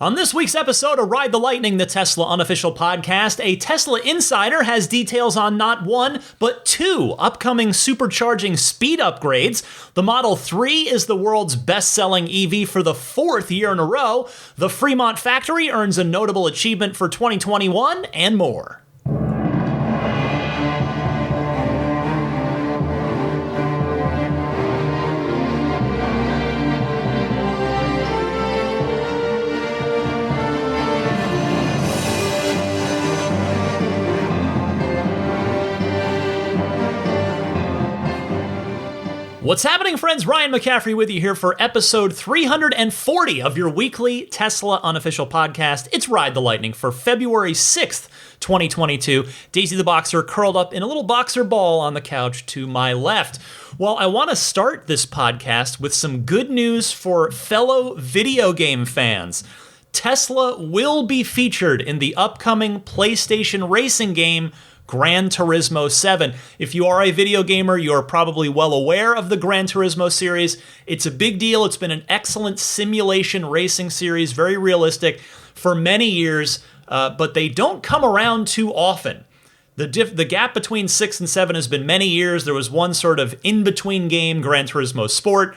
On this week's episode of Ride the Lightning, the Tesla unofficial podcast, a Tesla insider has details on not one, but two upcoming supercharging speed upgrades. The Model 3 is the world's best-selling EV for the fourth year in a row. The Fremont Factory earns a notable achievement for 2021, and more. What's happening, friends? Ryan McCaffrey with you here for episode 340 of your weekly Tesla unofficial podcast. It's Ride the Lightning for February 6th, 2022. Daisy the Boxer curled up in a little boxer ball on the couch to my left. Well, I want to start this podcast with some good news for fellow video game fans. Tesla will be featured in the upcoming PlayStation racing game Gran Turismo 7. If you are a video gamer, you're probably well aware of the Gran Turismo series. It's a big deal. It's been an excellent simulation racing series, very realistic for many years, but they don't come around too often. The gap between 6 and 7 has been many years. There was one sort of in-between game, Gran Turismo Sport,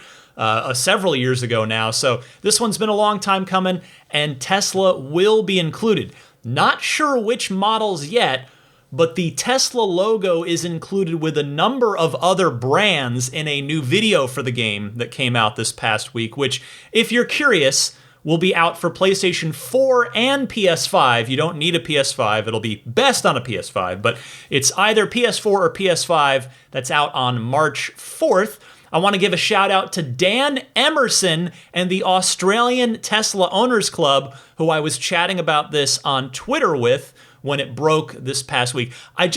several years ago now. So this one's been a long time coming, and Tesla will be included. Not sure which models yet, but the Tesla logo is included with a number of other brands in a new video for the game that came out this past week, which, if you're curious, will be out for PlayStation 4 and PS5. You don't need a PS5. It'll be best on a PS5, but it's either PS4 or PS5 that's out on March 4th. I want to give a shout out to Dan Emerson and the Australian Tesla Owners Club, who I was chatting about this on Twitter with when it broke this past week. I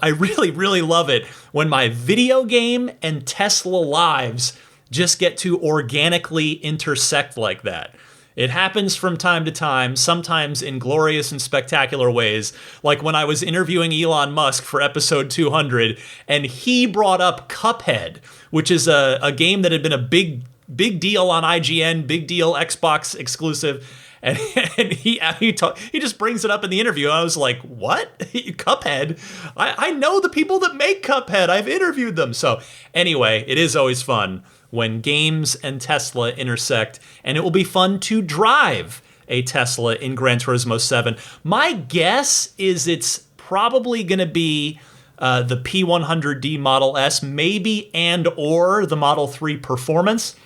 really, really love it when my video game and Tesla lives just get to organically intersect like that. It happens from time to time, sometimes in glorious and spectacular ways, like when I was interviewing Elon Musk for episode 200, and he brought up Cuphead, which is a game that had been a big deal on IGN, big deal Xbox exclusive. And he just brings it up in the interview. I was like, what? Cuphead? I know the people that make Cuphead. I've interviewed them. So anyway, it is always fun when games and Tesla intersect, and it will be fun to drive a Tesla in Gran Turismo 7. My guess is it's probably going to be the P100D Model S, maybe and or the Model 3 Performance.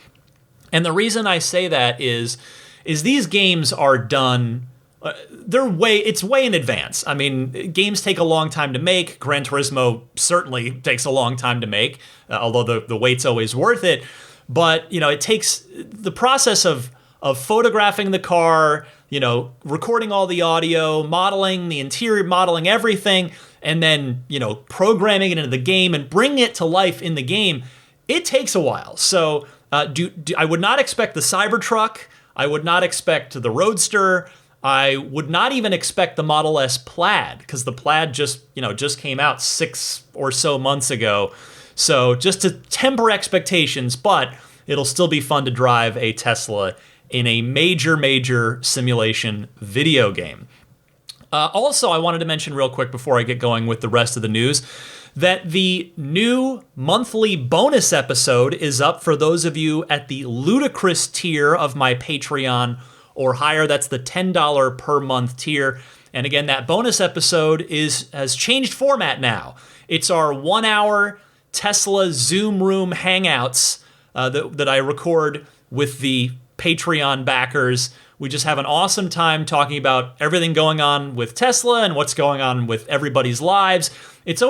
And the reason I say that is these games are done, it's way in advance. I mean, games take a long time to make. Gran Turismo certainly takes a long time to make, although the wait's always worth it. But, it takes the process of photographing the car, recording all the audio, modeling the interior, modeling everything, and then, programming it into the game and bringing it to life in the game. It takes a while. So I would not expect the Cybertruck. I would not expect the Roadster. I would not even expect the Model S Plaid, because the Plaid just came out 6 or so months ago. So just to temper expectations, but it'll still be fun to drive a Tesla in a major simulation video game. Also, I wanted to mention real quick before I get going with the rest of the news that the new monthly bonus episode is up for those of you at the ludicrous tier of my Patreon or higher. That's the $10 per month tier. And again, that bonus episode has changed format now. It's our 1 hour Tesla Zoom Room Hangouts that I record with the Patreon backers. We just have an awesome time talking about everything going on with Tesla and what's going on with everybody's lives. It's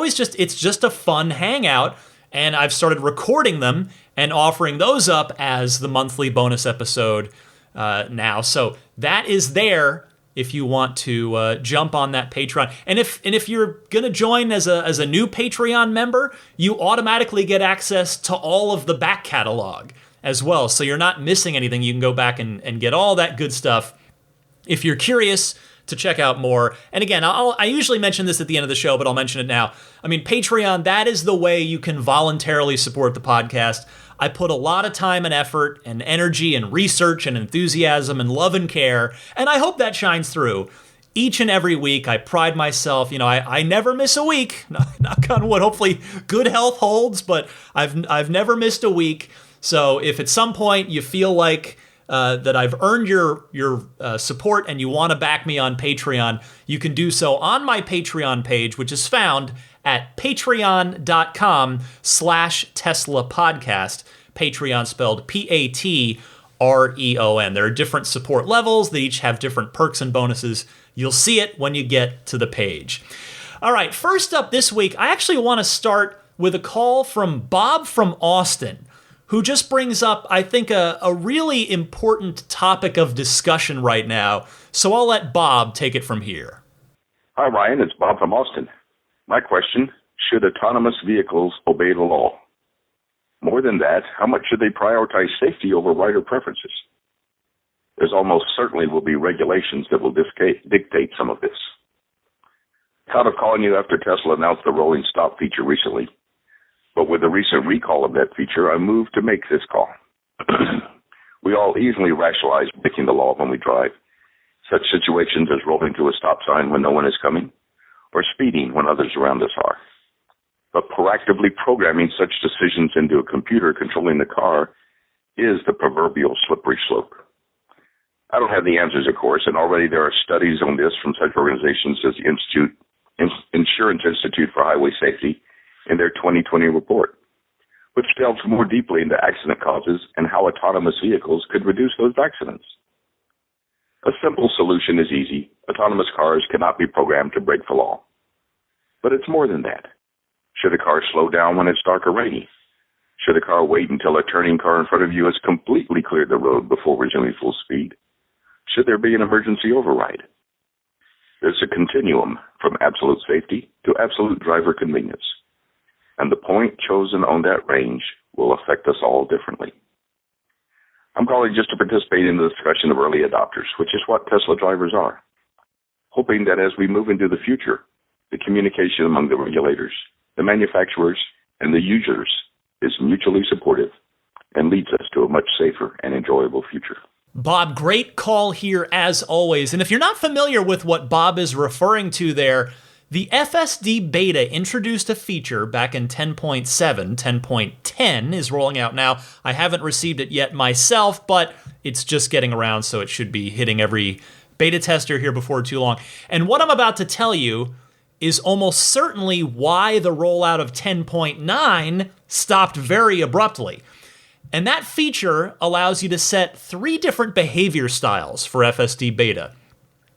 just a fun hangout, and I've started recording them and offering those up as the monthly bonus episode now. So that is there if you want to jump on that Patreon. And if you're gonna join as a new Patreon member, you automatically get access to all of the back catalog as well. So you're not missing anything. You can go back and get all that good stuff. If you're curious to check out more, and again, I usually mention this at the end of the show, but I'll mention it now. I mean, Patreon, that is the way you can voluntarily support the podcast. I put a lot of time and effort and energy and research and enthusiasm and love and care, and I hope that shines through. Each and every week, I pride myself. I never miss a week. Knock on wood. Hopefully, good health holds, but I've never missed a week. So if at some point you feel like that I've earned your support and you want to back me on Patreon, you can do so on my Patreon page, which is found at patreon.com/Tesla podcast. Patreon spelled Patreon. There are different support levels. They each have different perks and bonuses. You'll see it when you get to the page. All right, first up this week, I actually want to start with a call from Bob from Austin, who just brings up, I think, a really important topic of discussion right now. So I'll let Bob take it from here. Hi, Ryan. It's Bob from Austin. My question, should autonomous vehicles obey the law? More than that, how much should they prioritize safety over rider preferences? There's almost certainly will be regulations that will dictate some of this. Thought of calling you after Tesla announced the rolling stop feature recently, but with the recent recall of that feature, I moved to make this call. We all easily rationalize breaking the law when we drive, such situations as rolling to a stop sign when no one is coming, or speeding when others around us are. But proactively programming such decisions into a computer controlling the car is the proverbial slippery slope. I don't have the answers, of course, and already there are studies on this from such organizations as the Insurance Institute for Highway Safety in their 2020 report, which delves more deeply into accident causes and how autonomous vehicles could reduce those accidents. A simple solution is easy. Autonomous cars cannot be programmed to break the law. But it's more than that. Should a car slow down when it's dark or rainy? Should a car wait until a turning car in front of you has completely cleared the road before resuming full speed? Should there be an emergency override? There's a continuum from absolute safety to absolute driver convenience, and the point chosen on that range will affect us all differently. I'm calling just to participate in the discussion of early adopters, which is what Tesla drivers are, hoping that as we move into the future, the communication among the regulators, the manufacturers, and the users is mutually supportive and leads us to a much safer and enjoyable future. Bob, great call here as always. And if you're not familiar with what Bob is referring to there, the FSD beta introduced a feature back in 10.7. 10.10 is rolling out now. I haven't received it yet myself, but it's just getting around, so it should be hitting every beta tester here before too long. And what I'm about to tell you is almost certainly why the rollout of 10.9 stopped very abruptly. And that feature allows you to set 3 different behavior styles for FSD beta,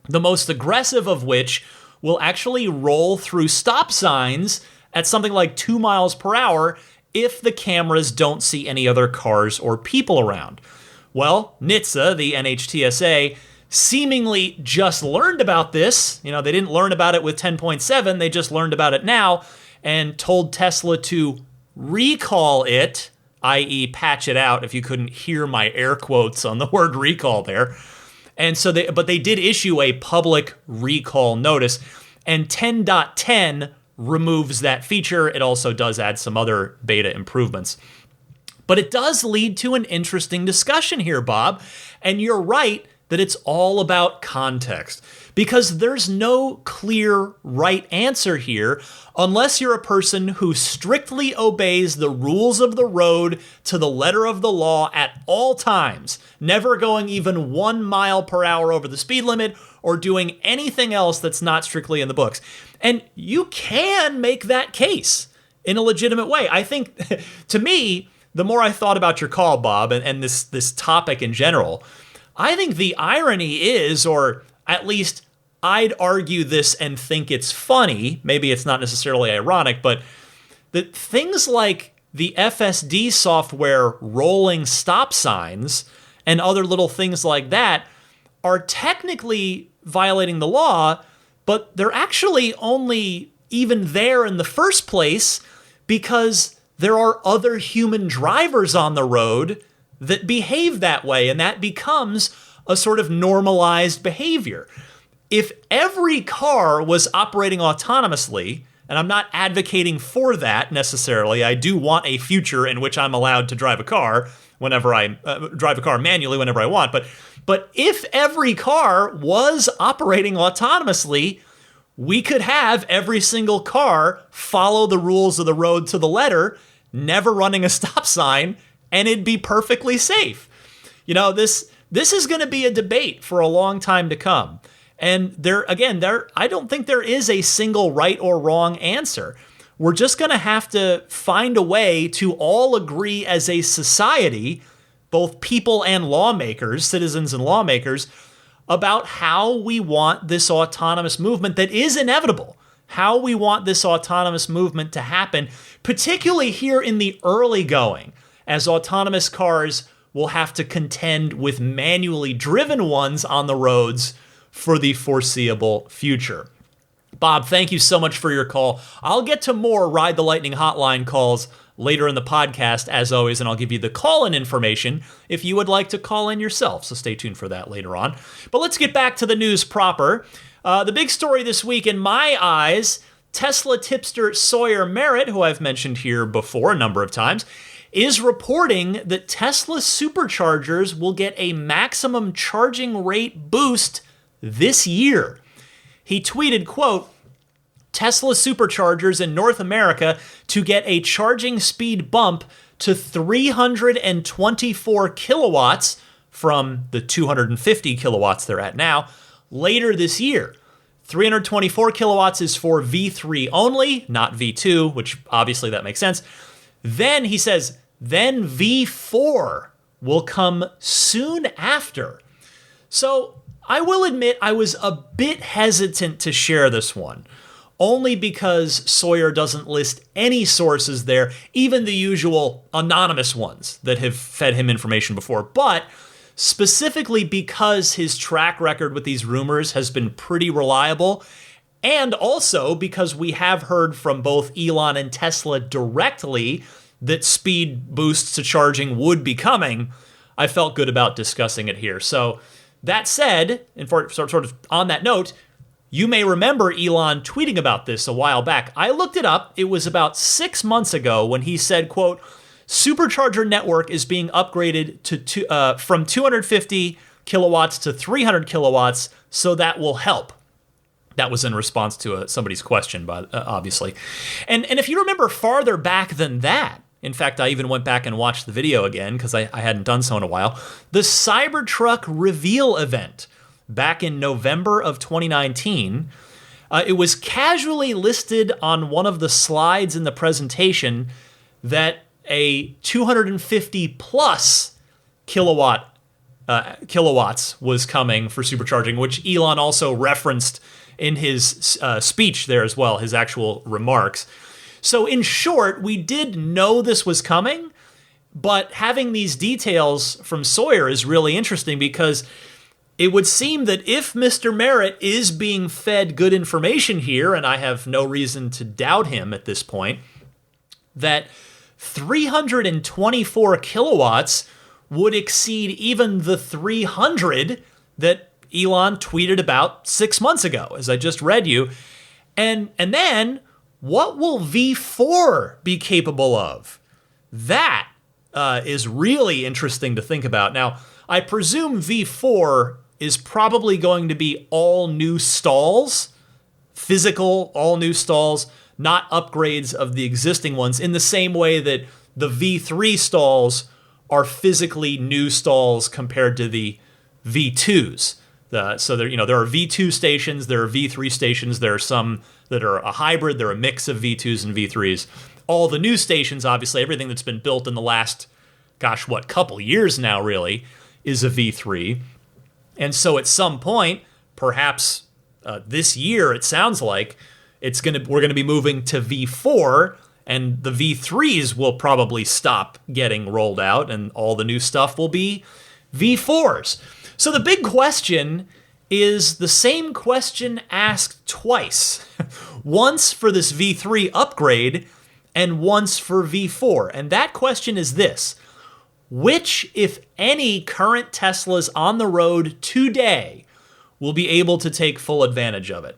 the most aggressive of which will actually roll through stop signs at something like 2 miles per hour if the cameras don't see any other cars or people around. Well, NHTSA, the NHTSA, seemingly just learned about this. They didn't learn about it with 10.7, they just learned about it now and told Tesla to recall it, i.e. patch it out, if you couldn't hear my air quotes on the word recall there. And so they did issue a public recall notice, and 10.10 removes that feature. It also does add some other beta improvements. But it does lead to an interesting discussion here, Bob. And you're right that it's all about context, because there's no clear right answer here unless you're a person who strictly obeys the rules of the road to the letter of the law at all times, never going even 1 mile per hour over the speed limit or doing anything else that's not strictly in the books. And you can make that case in a legitimate way. I think, to me, the more I thought about your call, Bob, and this topic in general, I think the irony is, or at least I'd argue this and think it's funny, maybe it's not necessarily ironic, but that things like the FSD software rolling stop signs and other little things like that are technically violating the law, but they're actually only even there in the first place because there are other human drivers on the road that behave that way, and that becomes a sort of normalized behavior. If every car was operating autonomously, And I'm not advocating for that necessarily. I do want a future in which I'm allowed to drive a car whenever I drive a car manually whenever I want. But if every car was operating autonomously, we could have every single car follow the rules of the road to the letter, never running a stop sign, and it'd be perfectly safe. This is going to be a debate for a long time to come. And I don't think there is a single right or wrong answer. We're just going to have to find a way to all agree as a society, both people and lawmakers, citizens and lawmakers, about how we want this autonomous movement that is inevitable, how we want this autonomous movement to happen, particularly here in the early going, as autonomous cars will have to contend with manually driven ones on the roads for the foreseeable future. Bob, thank you so much for your call. I'll get to more Ride the Lightning hotline calls later in the podcast, as always, and I'll give you the call-in information if you would like to call in yourself, so stay tuned for that later on. But let's get back to the news proper. The big story this week, in my eyes, Tesla tipster Sawyer Merritt, who I've mentioned here before a number of times, is reporting that Tesla Superchargers will get a maximum charging rate boost this year. He tweeted, quote, Tesla Superchargers in North America to get a charging speed bump to 324 kilowatts from the 250 kilowatts they're at now later this year. 324 kilowatts is for V3 only, not V2, which obviously that makes sense. Then he says, then V4 will come soon after. So I will admit I was a bit hesitant to share this one, only because Sawyer doesn't list any sources there, even the usual anonymous ones that have fed him information before, but specifically because his track record with these rumors has been pretty reliable, and also because we have heard from both Elon and Tesla directly that speed boosts to charging would be coming, I felt good about discussing it here. So that said, and for sort of on that note, you may remember Elon tweeting about this a while back. I looked it up. It was about 6 months ago when he said, quote, Supercharger network is being upgraded from 250 kilowatts to 300 kilowatts, so that will help. That was in response to somebody's question, obviously. And if you remember farther back than that, in fact, I even went back and watched the video again because I hadn't done so in a while, the Cybertruck reveal event back in November of 2019, it was casually listed on one of the slides in the presentation that a 250 plus kilowatts was coming for supercharging, which Elon also referenced in his speech there as well, his actual remarks. So in short, we did know this was coming, but having these details from Sawyer is really interesting because it would seem that if Mr. Merritt is being fed good information here, and I have no reason to doubt him at this point, that 324 kilowatts would exceed even the 300 that Elon tweeted about 6 months ago, as I just read you. And then, what will V4 be capable of? That is really interesting to think about. Now, I presume V4 is probably going to be all new stalls, physical all new stalls, not upgrades of the existing ones, in the same way that the V3 stalls are physically new stalls compared to the V2s. So there are V2 stations, there are V3 stations, there are some that are a hybrid, they're a mix of V2s and V3s. All the new stations, obviously, everything that's been built in the last, couple years now, really, is a V3. And so at some point, perhaps this year, it sounds like, we're gonna be moving to V4, and the V3s will probably stop getting rolled out, and all the new stuff will be V4s. So the big question is the same question asked twice. Once for this V3 upgrade, and once for V4. And that question is this: which, if any, current Teslas on the road today will be able to take full advantage of it?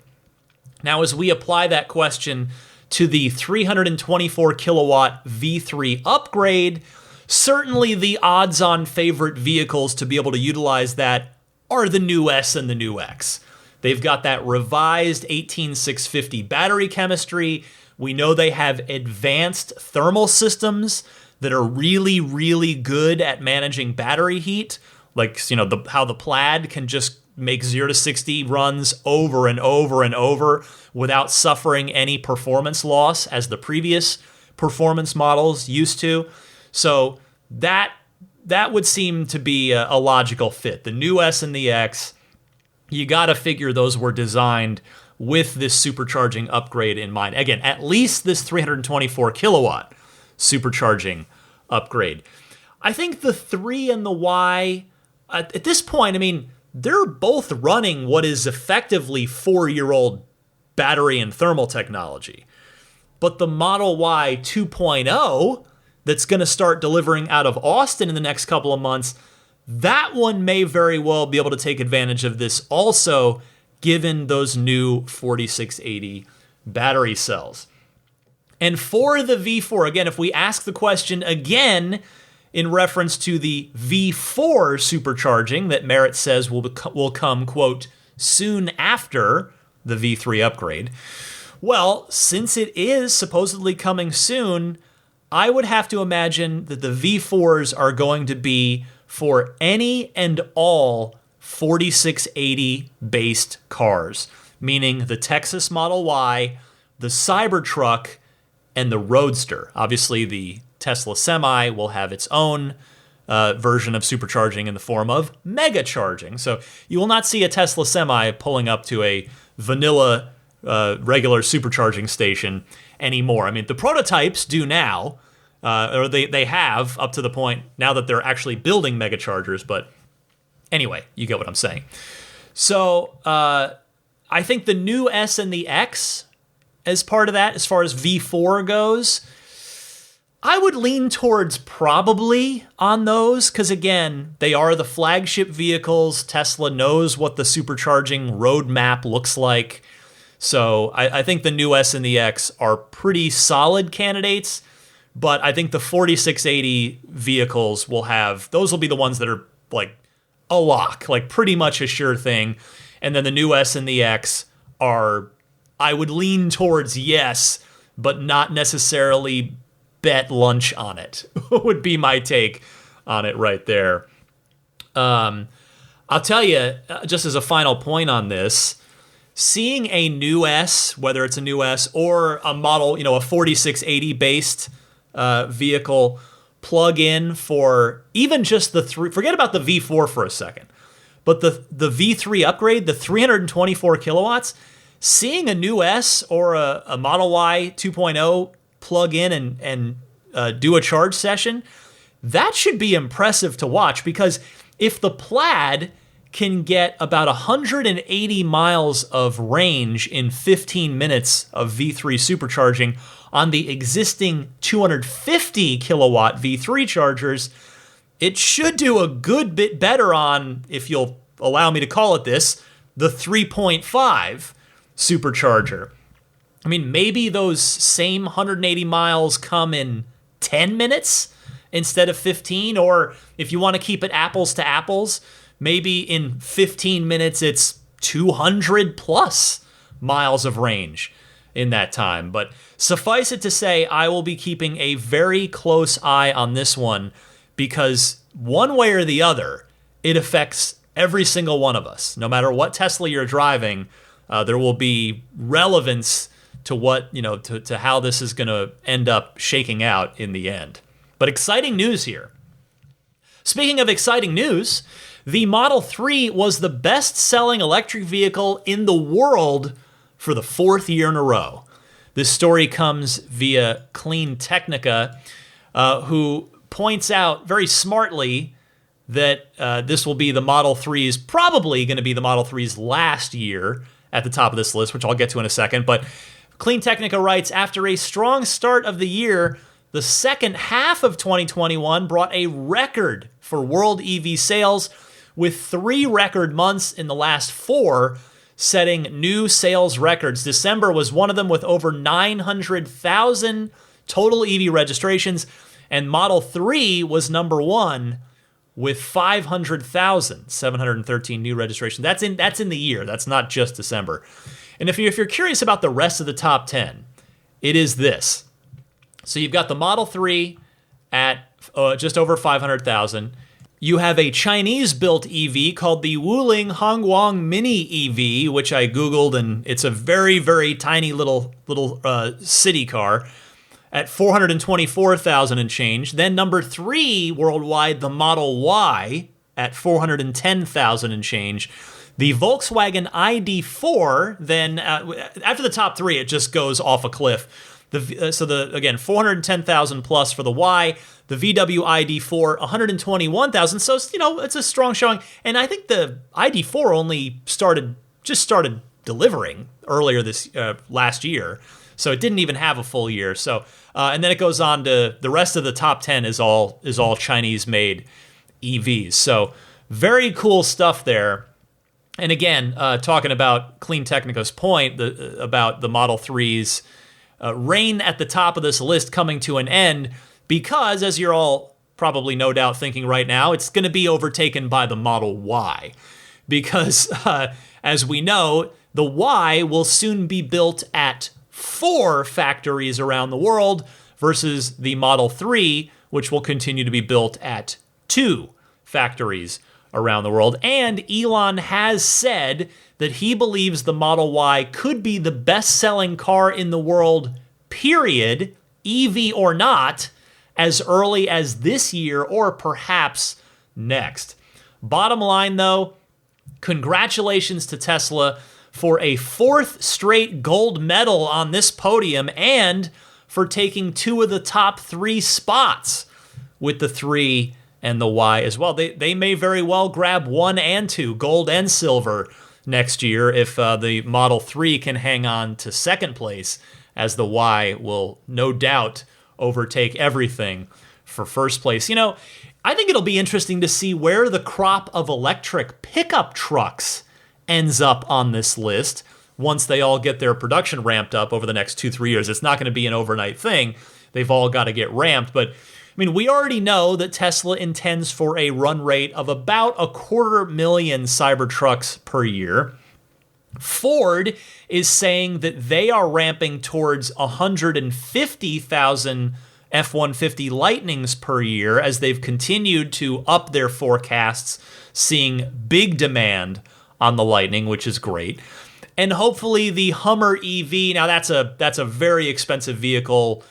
Now, as we apply that question to the 324 kilowatt V3 upgrade. Certainly the odds-on favorite vehicles to be able to utilize that are the new S and the new X. They've got that revised 18650 battery chemistry. We know they have advanced thermal systems that are really, really good at managing battery heat. Like, how the Plaid can just make 0 to 60 runs over and over and over without suffering any performance loss as the previous performance models used to. So that would seem to be a logical fit. The new S and the X, you got to figure those were designed with this supercharging upgrade in mind. Again, at least this 324 kilowatt supercharging upgrade. I think the 3 and the Y, at this point, they're both running what is effectively 4-year-old battery and thermal technology. But the Model Y 2.0 that's going to start delivering out of Austin in the next couple of months, that one may very well be able to take advantage of this also, given those new 4680 battery cells. And for the V4, again, if we ask the question again in reference to the V4 supercharging that Merit says will come, quote, soon after the V3 upgrade, well, since it is supposedly coming soon, I would have to imagine that the V4s are going to be for any and all 4680 based cars, meaning the Texas Model Y, the Cybertruck, and the Roadster. Obviously, the Tesla Semi will have its own version of supercharging in the form of mega charging. So you will not see a Tesla Semi pulling up to a vanilla regular supercharging station anymore. The prototypes do now, or they have up to the point now that they're actually building mega chargers. But anyway, you get what I'm saying. So I think the new S and the X, as part of that, as far as V4 goes, I would lean towards probably on those, because again, they are the flagship vehicles. Tesla knows what the supercharging roadmap looks like. So I think the new S and the X are pretty solid candidates, but I think the 4680 vehicles those will be the ones that are like a lock, like pretty much a sure thing. And then the new S and the X are, I would lean towards yes, but not necessarily bet lunch on it, would be my take on it right there. I'll tell you, just as a final point on this, seeing a new S, whether it's a new S or a model, a 4680 based vehicle plug in for even just the forget about the V4 for a second, but the V3 upgrade, the 324 kilowatts, seeing a new S or a Model Y 2.0 plug in and do a charge session, that should be impressive to watch, because if the Plaid can get about 180 miles of range in 15 minutes of V3 supercharging on the existing 250 kilowatt V3 chargers, it should do a good bit better on, if you'll allow me to call it this, the 3.5 supercharger. Maybe those same 180 miles come in 10 minutes instead of 15, or if you want to keep it apples to apples, maybe in 15 minutes it's 200 plus miles of range in that time. But suffice it to say, I will be keeping a very close eye on this one, because one way or the other, it affects every single one of us. No matter what Tesla you're driving, there will be relevance to what, to how this is going to end up shaking out in the end. But exciting news here. Speaking of exciting news, the Model 3 was the best-selling electric vehicle in the world for the 4th year in a row. This story comes via Clean Technica, who points out very smartly that this will be the Model 3's, probably going to be the Model 3's last year at the top of this list, which I'll get to in a second. But Clean Technica writes, after a strong start of the year, the second half of 2021 brought a record for world EV sales, with 3 record months in the last 4, setting new sales records. December was one of them with over 900,000 total EV registrations, and Model 3 was number one with 500,000, 713 new registrations. That's in the year. That's not just December. And if you're curious about the rest of the top 10, it is this. So you've got the Model 3 at just over 500,000. You have a Chinese-built EV called the Wuling Hongguang Mini EV, which I Googled, and it's a very, very tiny little city car at 424,000 and change. Then number 3 worldwide, the Model Y at 410,000 and change. The Volkswagen ID4, then after the top 3, it just goes off a cliff. Again, 410,000 plus for the Y. The VW ID4, 121,000. So, it's a strong showing. And I think the ID4 only started delivering earlier this last year. So it didn't even have a full year. So, and then it goes on to the rest of the top 10 is all Chinese-made EVs. So very cool stuff there. And again, talking about Clean Technica's point about the Model 3's reign at the top of this list coming to an end, because as you're all probably no doubt thinking right now, it's going to be overtaken by the Model Y. Because as we know, the Y will soon be built at 4 factories around the world versus the Model 3, which will continue to be built at 2 factories around the world. And Elon has said that he believes the Model Y could be the best-selling car in the world, period, EV or not, as early as this year or perhaps next. Bottom line, though, congratulations to Tesla for a 4th straight gold medal on this podium and for taking 2 of the top 3 spots with the 3 and the Y as well. They may very well grab 1 and 2, gold and silver, next year if the Model 3 can hang on to second place, as the Y will no doubt overtake everything for first place. I think it'll be interesting to see where the crop of electric pickup trucks ends up on this list once they all get their production ramped up over the next 2-3 years. It's not going to be an overnight thing. They've all got to get ramped. But, we already know that Tesla intends for a run rate of about 250,000 Cybertrucks per year. Ford is saying that they are ramping towards 150,000 F-150 Lightnings per year as they've continued to up their forecasts, seeing big demand on the Lightning, which is great. And hopefully the Hummer EV, now that's a very expensive vehicle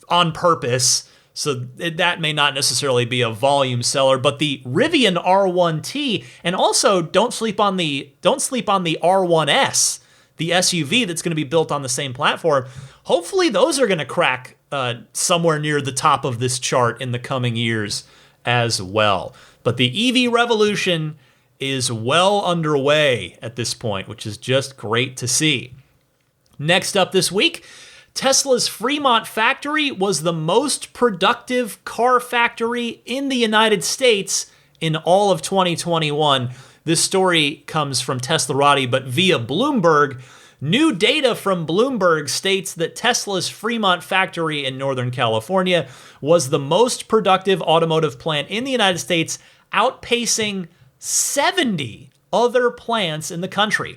on purpose, so that may not necessarily be a volume seller, but the Rivian R1T, and also don't sleep on the R1S, the SUV that's going to be built on the same platform. Hopefully those are going to crack somewhere near the top of this chart in the coming years as well. But the EV revolution is well underway at this point, which is just great to see. Next up this week, Tesla's Fremont Factory was the most productive car factory in the United States in all of 2021. This story comes from Teslarati, but via Bloomberg. New data from Bloomberg states that Tesla's Fremont Factory in Northern California was the most productive automotive plant in the United States, outpacing 70 other plants in the country.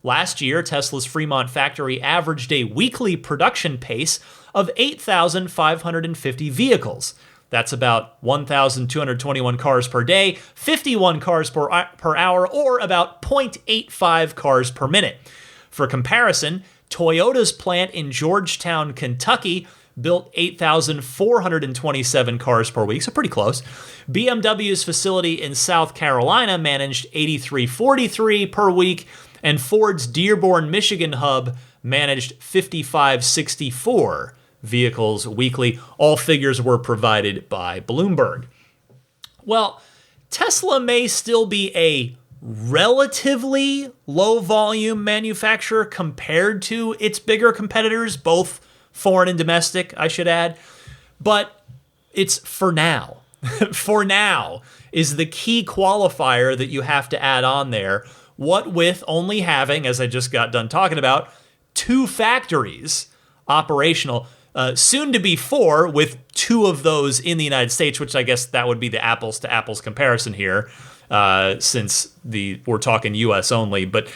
Last year, Tesla's Fremont Factory averaged a weekly production pace of 8,550 vehicles. That's about 1,221 cars per day, 51 cars per hour, or about 0.85 cars per minute. For comparison, Toyota's plant in Georgetown, Kentucky, built 8,427 cars per week, so pretty close. BMW's facility in South Carolina managed 8,343 per week, and Ford's Dearborn, Michigan hub managed 5,564 vehicles weekly. All figures were provided by Bloomberg. Well, Tesla may still be a relatively low-volume manufacturer compared to its bigger competitors, both foreign and domestic, I should add. But it's for now. For now is the key qualifier that you have to add on there What with only having, as I just got done talking about, 2 factories operational, soon to be 4, with 2 of those in the United States, which I guess that would be the apples to apples comparison here, since we're talking US only. But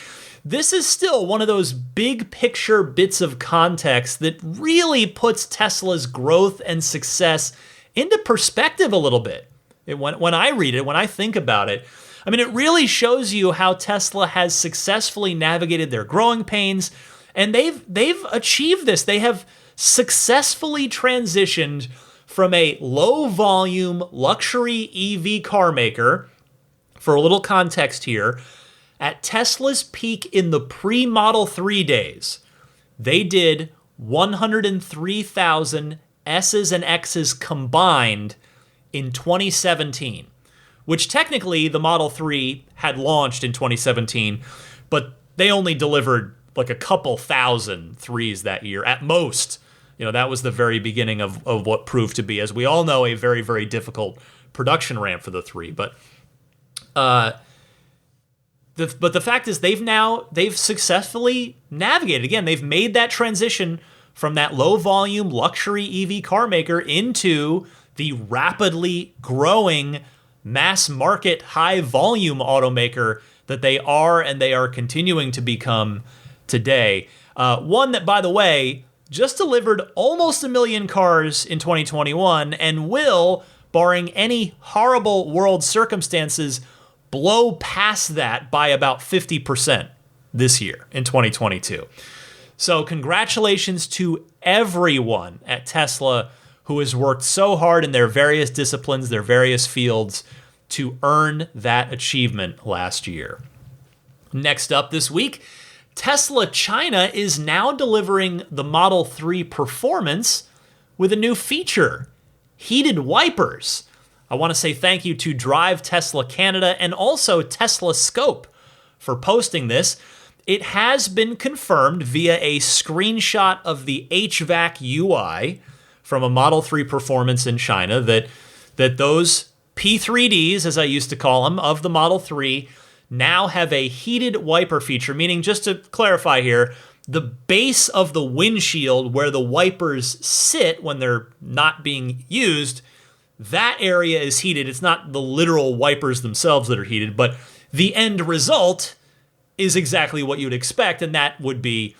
this is still one of those big picture bits of context that really puts Tesla's growth and success into perspective a little bit. When I read it, when I think about it, I mean, it really shows you how Tesla has successfully navigated their growing pains, and they've achieved this. They have successfully transitioned from a low-volume luxury EV car maker. For a little context here, at Tesla's peak in the pre-Model 3 days, they did 103,000 S's and X's combined in 2017, which technically the Model 3 had launched in 2017, but they only delivered like a couple thousand 3s that year at most. That was the very beginning of what proved to be, as we all know, a very, very difficult production ramp for the 3. But the fact is they've successfully navigated. Again, they've made that transition from that low volume luxury EV car maker into the rapidly growing mass market high volume automaker that they are, and they are continuing to become today. One that, by the way, just delivered almost 1 million cars in 2021 and will, barring any horrible world circumstances, blow past that by about 50% this year in 2022. So congratulations to everyone at Tesla who has worked so hard in their various disciplines, their various fields, to earn that achievement last year. Next up this week, Tesla China is now delivering the Model 3 Performance with a new feature, heated wipers. I want to say thank you to Drive Tesla Canada and also Tesla Scope for posting this. It has been confirmed via a screenshot of the HVAC UI from a Model 3 Performance in China that those P3Ds, as I used to call them, of the Model 3 now have a heated wiper feature, meaning, just to clarify here, the base of the windshield where the wipers sit when they're not being used, that area is heated. It's not the literal wipers themselves that are heated, but the end result is exactly what you'd expect, and that would be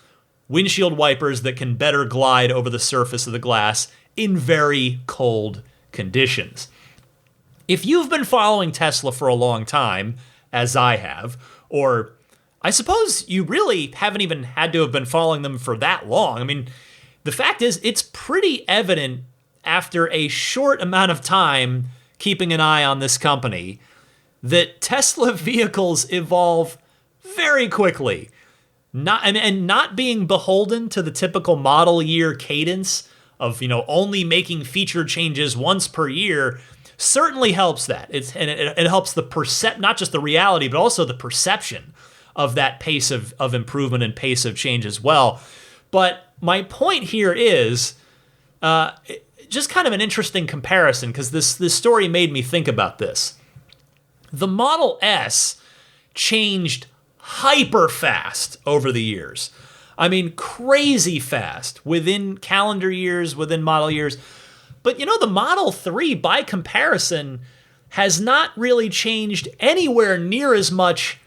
windshield wipers that can better glide over the surface of the glass in very cold conditions. If you've been following Tesla for a long time, as I have, or I suppose you really haven't even had to have been following them for that long. I mean, the fact is, it's pretty evident after a short amount of time keeping an eye on this company that Tesla vehicles evolve very quickly. Not being beholden to the typical model year cadence of, only making feature changes once per year certainly helps that. It helps not just the reality, but also the perception of that pace of improvement and pace of change as well. But my point here is just kind of an interesting comparison, because this story made me think about this. The Model S changed hyper fast over the years. I mean, crazy fast within calendar years, within model years. But the Model 3, by comparison, has not really changed anywhere near as much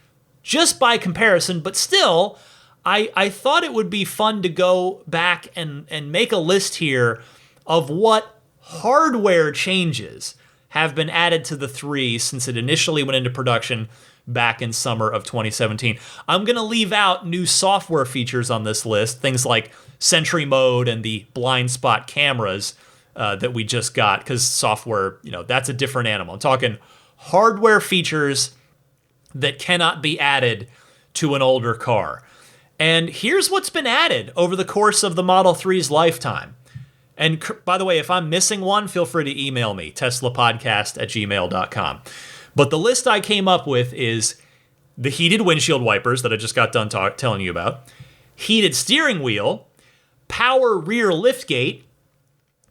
just by comparison. But still, I thought it would be fun to go back and make a list here of what hardware changes have been added to the 3 since it initially went into production back in summer of 2017. I'm going to leave out new software features on this list, things like Sentry Mode and the blind spot cameras that we just got, because software, that's a different animal. I'm talking hardware features that cannot be added to an older car. And here's what's been added over the course of the Model 3's lifetime. And by the way, if I'm missing one, feel free to email me, teslapodcast@gmail.com. But the list I came up with is the heated windshield wipers that I just got done telling you about, heated steering wheel, power rear liftgate,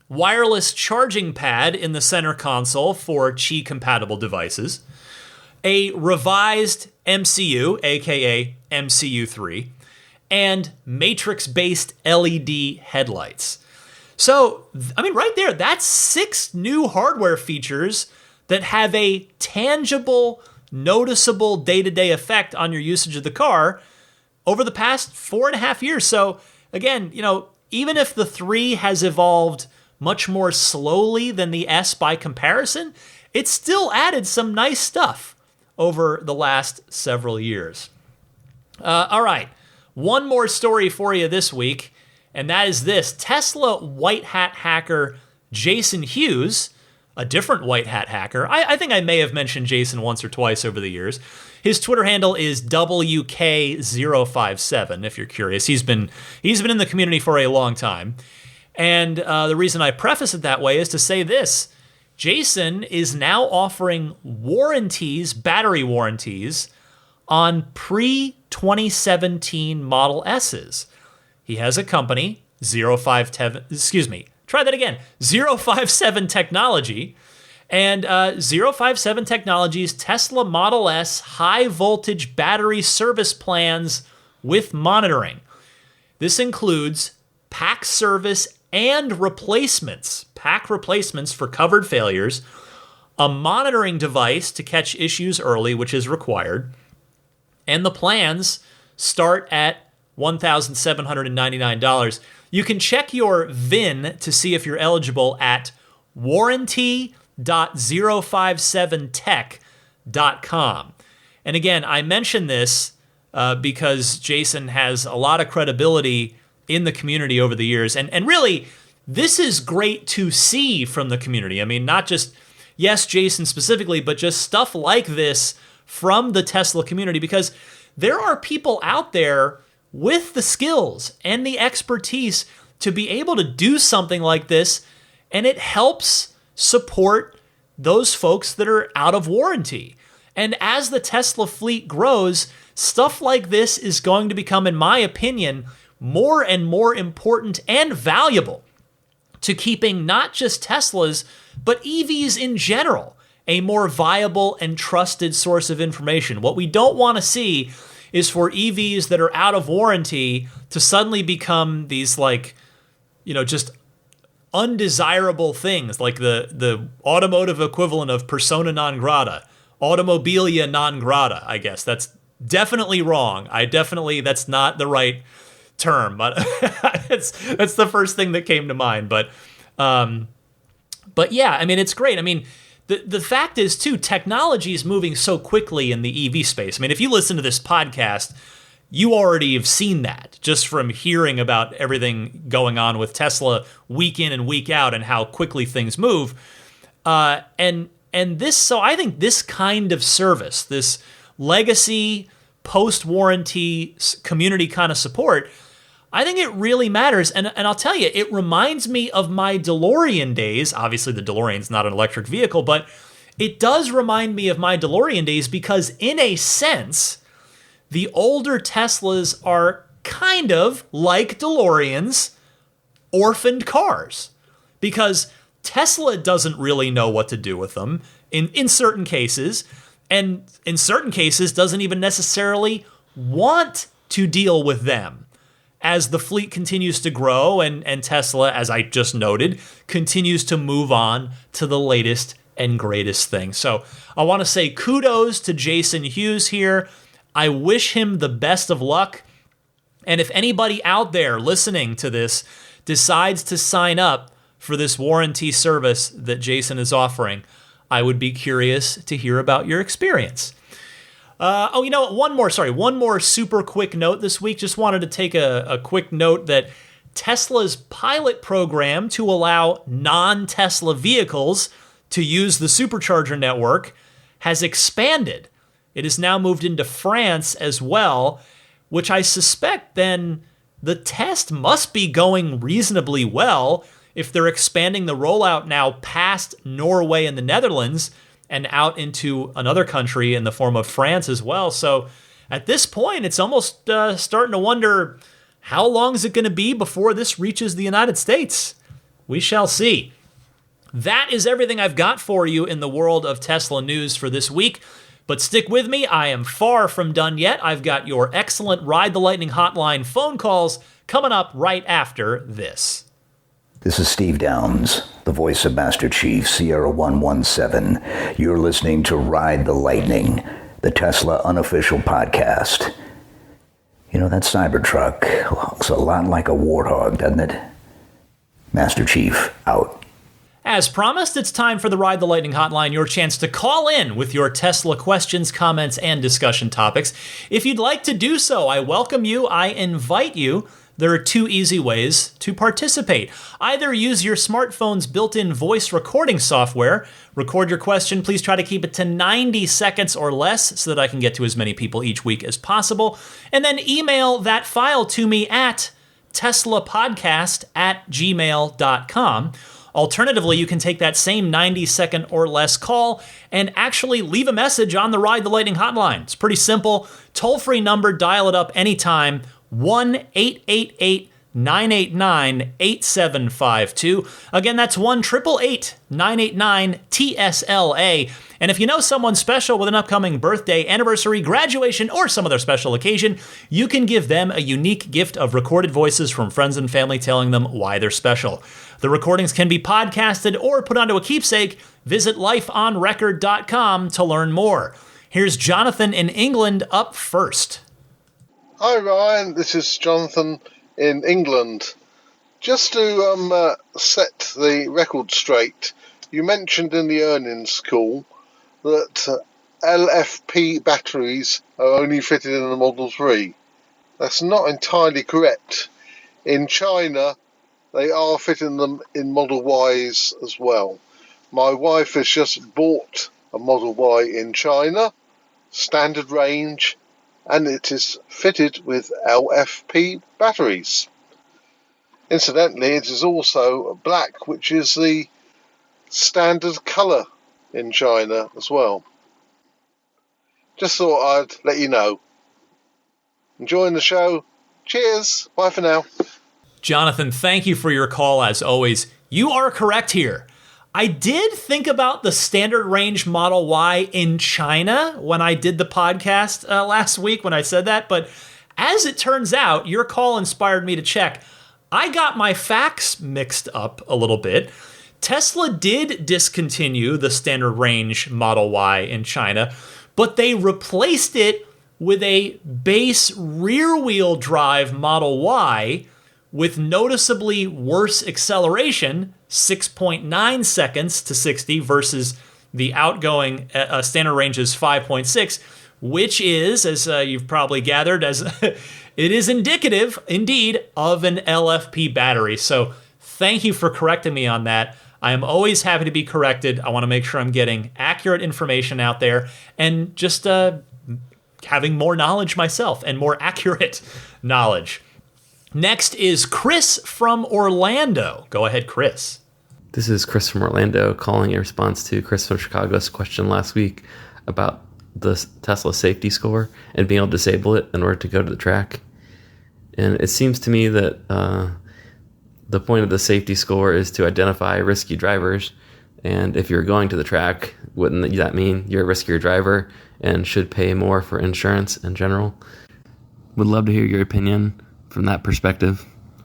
wireless charging pad in the center console for Qi-compatible devices, a revised MCU, aka MCU3, and matrix-based LED headlights. So, I mean, right there, that's 6 new hardware features that have a tangible, noticeable day-to-day effect on your usage of the car over the past 4.5 years. So, again, even if the 3 has evolved much more slowly than the S by comparison, it still added some nice stuff over the last several years. All right, one more story for you this week, and that is this. Tesla white hat hacker Jason Hughes, a different white hat hacker. I think I may have mentioned Jason once or twice over the years. His Twitter handle is WK057, if you're curious. He's been in the community for a long time. And the reason I preface it that way is to say this. Jason is now offering warranties, battery warranties, on pre-2017 Model S's. He has a company, 057 Technology, and 057 Technology's Tesla Model S high voltage battery service plans with monitoring. This includes pack service and replacements, pack replacements for covered failures, a monitoring device to catch issues early, which is required, and the plans start at $1,799. You can check your VIN to see if you're eligible at warranty.057tech.com. And again, I mention this because Jason has a lot of credibility in the community over the years. And really, this is great to see from the community. I mean, not just, yes, Jason specifically, but just stuff like this from the Tesla community, because there are people out there with the skills and the expertise to be able to do something like this, and it helps support those folks that are out of warranty. And as the Tesla fleet grows, stuff like this is going to become, in my opinion, more and more important and valuable to keeping not just Teslas, but EVs in general, a more viable and trusted source of information. What we don't want to see is for EVs that are out of warranty to suddenly become these just undesirable things, like the automotive equivalent of persona non grata, automobilia non grata, I guess. That's definitely wrong. That's not the right term, but that's the first thing that came to mind. But yeah, I mean, it's great. I mean, the fact is, too, technology is moving so quickly in the EV space. I mean, if you listen to this podcast, you already have seen that just from hearing about everything going on with Tesla week in and week out and how quickly things move. And this, so I think this kind of service, this legacy, post-warranty, community kind of support, I think it really matters. And I'll tell you, it reminds me of my DeLorean days. Obviously, the DeLorean's not an electric vehicle, but it does remind me of my DeLorean days because, in a sense, the older Teslas are kind of like DeLoreans, orphaned cars. Because Tesla doesn't really know what to do with them in certain cases, and in certain cases doesn't even necessarily want to deal with them. As the fleet continues to grow and Tesla, as I just noted, continues to move on to the latest and greatest thing. So I want to say kudos to Jason Hughes here. I wish him the best of luck. And if anybody out there listening to this decides to sign up for this warranty service that Jason is offering, I would be curious to hear about your experience. One more super quick note this week. Just wanted to take a quick note that Tesla's pilot program to allow non-Tesla vehicles to use the Supercharger network has expanded. It has now moved into France as well, which I suspect then the test must be going reasonably well if they're expanding the rollout now past Norway and the Netherlands and out into another country in the form of France as well. So at this point, it's almost starting to wonder, how long is it going to be before this reaches the United States? We shall see. That is everything I've got for you in the world of Tesla news for this week. But stick with me, I am far from done yet. I've got your excellent Ride the Lightning hotline phone calls coming up right after this. This is Steve Downs, the voice of Master Chief, Sierra 117. You're listening to Ride the Lightning, the Tesla unofficial podcast. You know, that Cybertruck looks a lot like a warthog, doesn't it? Master Chief, out. As promised, it's time for the Ride the Lightning hotline, your chance to call in with your Tesla questions, comments, and discussion topics. If you'd like to do so, I welcome you, I invite you. There are two easy ways to participate. Either use your smartphone's built-in voice recording software, record your question, please try to keep it to 90 seconds or less so that I can get to as many people each week as possible, and then email that file to me at teslapodcast@gmail.com. Alternatively, you can take that same 90-second or less call and actually leave a message on the Ride the Lightning hotline. It's pretty simple. Toll-free number, dial it up anytime, 1-888-989-8752. Again, that's 1-888-989-TSLA. And if you know someone special with an upcoming birthday, anniversary, graduation, or some other special occasion, you can give them a unique gift of recorded voices from friends and family telling them why they're special. The recordings can be podcasted or put onto a keepsake. Visit lifeonrecord.com to learn more. Here's Jonathan in England up first. Hi Ryan, this is Jonathan in England. Just to set the record straight, you mentioned in the earnings call that LFP batteries are only fitted in the Model 3. That's not entirely correct. In China, they are fitting them in Model Ys as well. My wife has just bought a Model Y in China, standard range, and it is fitted with LFP batteries. Incidentally, it is also black, which is the standard colour in China as well. Just thought I'd let you know. Enjoying the show. Cheers. Bye for now. Jonathan, thank you for your call as always. You are correct here. I did think about the standard range Model Y in China when I did the podcast last week when I said that, but as it turns out, your call inspired me to check. I got my facts mixed up a little bit. Tesla did discontinue the standard range Model Y in China, but they replaced it with a base rear-wheel drive Model Y with noticeably worse acceleration, 6.9 seconds to 60 versus the outgoing standard range is 5.6, which is, as you've probably gathered, as it is indicative, indeed, of an LFP battery. So thank you for correcting me on that. I am always happy to be corrected. I want to make sure I'm getting accurate information out there and just having more knowledge myself and more accurate knowledge. Next is Chris from Orlando. Go ahead, Chris. This is Chris from Orlando calling in response to Chris from Chicago's question last week about the Tesla safety score and being able to disable it in order to go to the track. And it seems to me that the point of the safety score is to identify risky drivers. And if you're going to the track, wouldn't that mean you're a riskier driver and should pay more for insurance in general? Would love to hear your opinion from that perspective.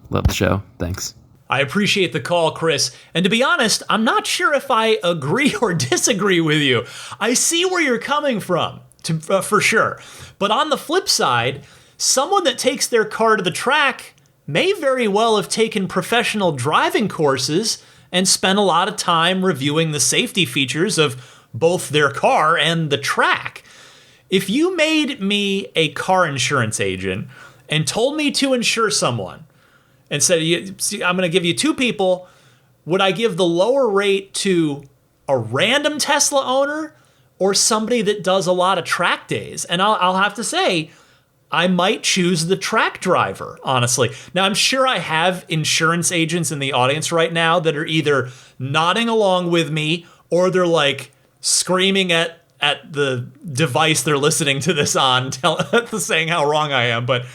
Love the show. Thanks. I appreciate the call, Chris. And to be honest, I'm not sure if I agree or disagree with you. I see where you're coming from, for sure. But on the flip side, someone that takes their car to the track may very well have taken professional driving courses and spent a lot of time reviewing the safety features of both their car and the track. If you made me a car insurance agent and told me to insure someone and said, I'm going to give you two people, would I give the lower rate to a random Tesla owner or somebody that does a lot of track days? And I'll have to say, I might choose the track driver, honestly. Now, I'm sure I have insurance agents in the audience right now that are either nodding along with me or they're like screaming at the device they're listening to this on, saying how wrong I am. But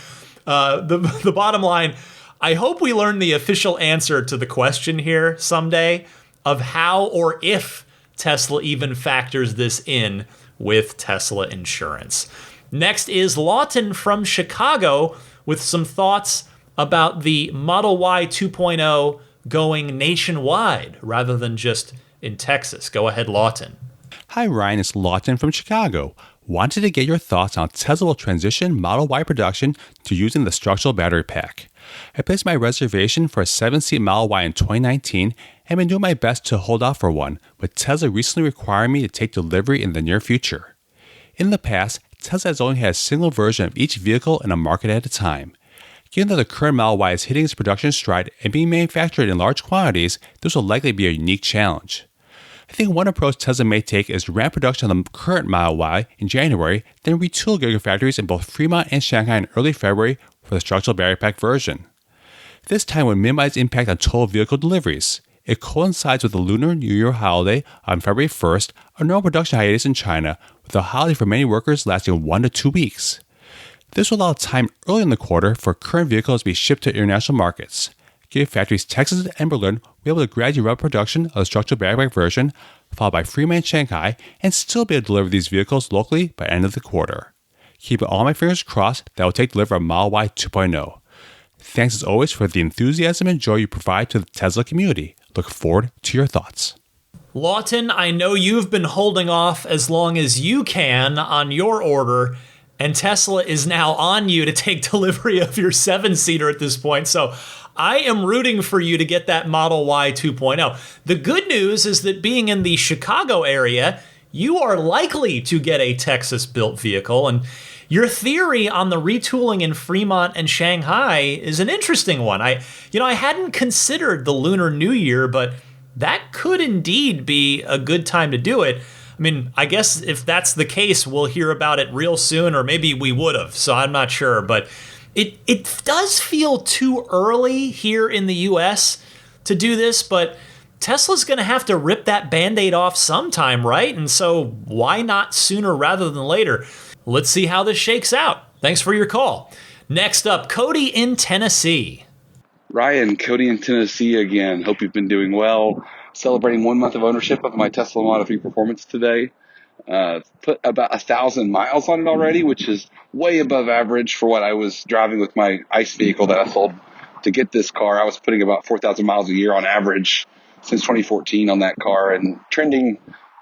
the bottom line, I hope we learn the official answer to the question here someday of how or if Tesla even factors this in with Tesla insurance. Next is Lawton from Chicago with some thoughts about the Model Y 2.0 going nationwide rather than just in Texas. Go ahead, Lawton. Hi, Ryan. It's Lawton from Chicago. Wanted to get your thoughts on Tesla will transition Model Y production to using the structural battery pack. I placed my reservation for a 7-seat Model Y in 2019 and been doing my best to hold out for one, with Tesla recently requiring me to take delivery in the near future. In the past, Tesla has only had a single version of each vehicle in a market at a time. Given that the current Model Y is hitting its production stride and being manufactured in large quantities, this will likely be a unique challenge. I think one approach Tesla may take is to ramp production on the current Model Y in January, then retool gigafactories in both Fremont and Shanghai in early February for the structural battery pack version. This time would minimize impact on total vehicle deliveries. It coincides with the Lunar New Year holiday on February 1st, a normal production hiatus in China, with a holiday for many workers lasting 1 to 2 weeks. This will allow time early in the quarter for current vehicles to be shipped to international markets. Gigafactories Texas and Berlin will be able to gradually ramp production of the structural battery pack version, followed by Fremont and Shanghai, and still be able to deliver these vehicles locally by the end of the quarter. Keeping all my fingers crossed that will take delivery of Model Y 2.0. Thanks as always for the enthusiasm and joy you provide to the Tesla community. Look forward to your thoughts. Lawton, I know you've been holding off as long as you can on your order, and Tesla is now on you to take delivery of your 7-seater at this point. So I am rooting for you to get that Model Y 2.0. The good news is that being in the Chicago area, you are likely to get a Texas-built vehicle. And your theory on the retooling in Fremont and Shanghai is an interesting one. I hadn't considered the Lunar New Year, but that could indeed be a good time to do it. I mean, I guess if that's the case, we'll hear about it real soon, or maybe we would have, so I'm not sure. But it does feel too early here in the U.S. to do this, but Tesla's going to have to rip that Band-Aid off sometime, right? And so why not sooner rather than later? Let's see how this shakes out. Thanks for your call. Next up, Cody in Tennessee. Ryan, Cody in Tennessee again. Hope you've been doing well. Celebrating 1 month of ownership of my Tesla Model 3 Performance today. Put about 1,000 miles on it already, which is way above average for what I was driving with my ICE vehicle that I sold to get this car. I was putting about 4,000 miles a year on average since 2014 on that car, and trending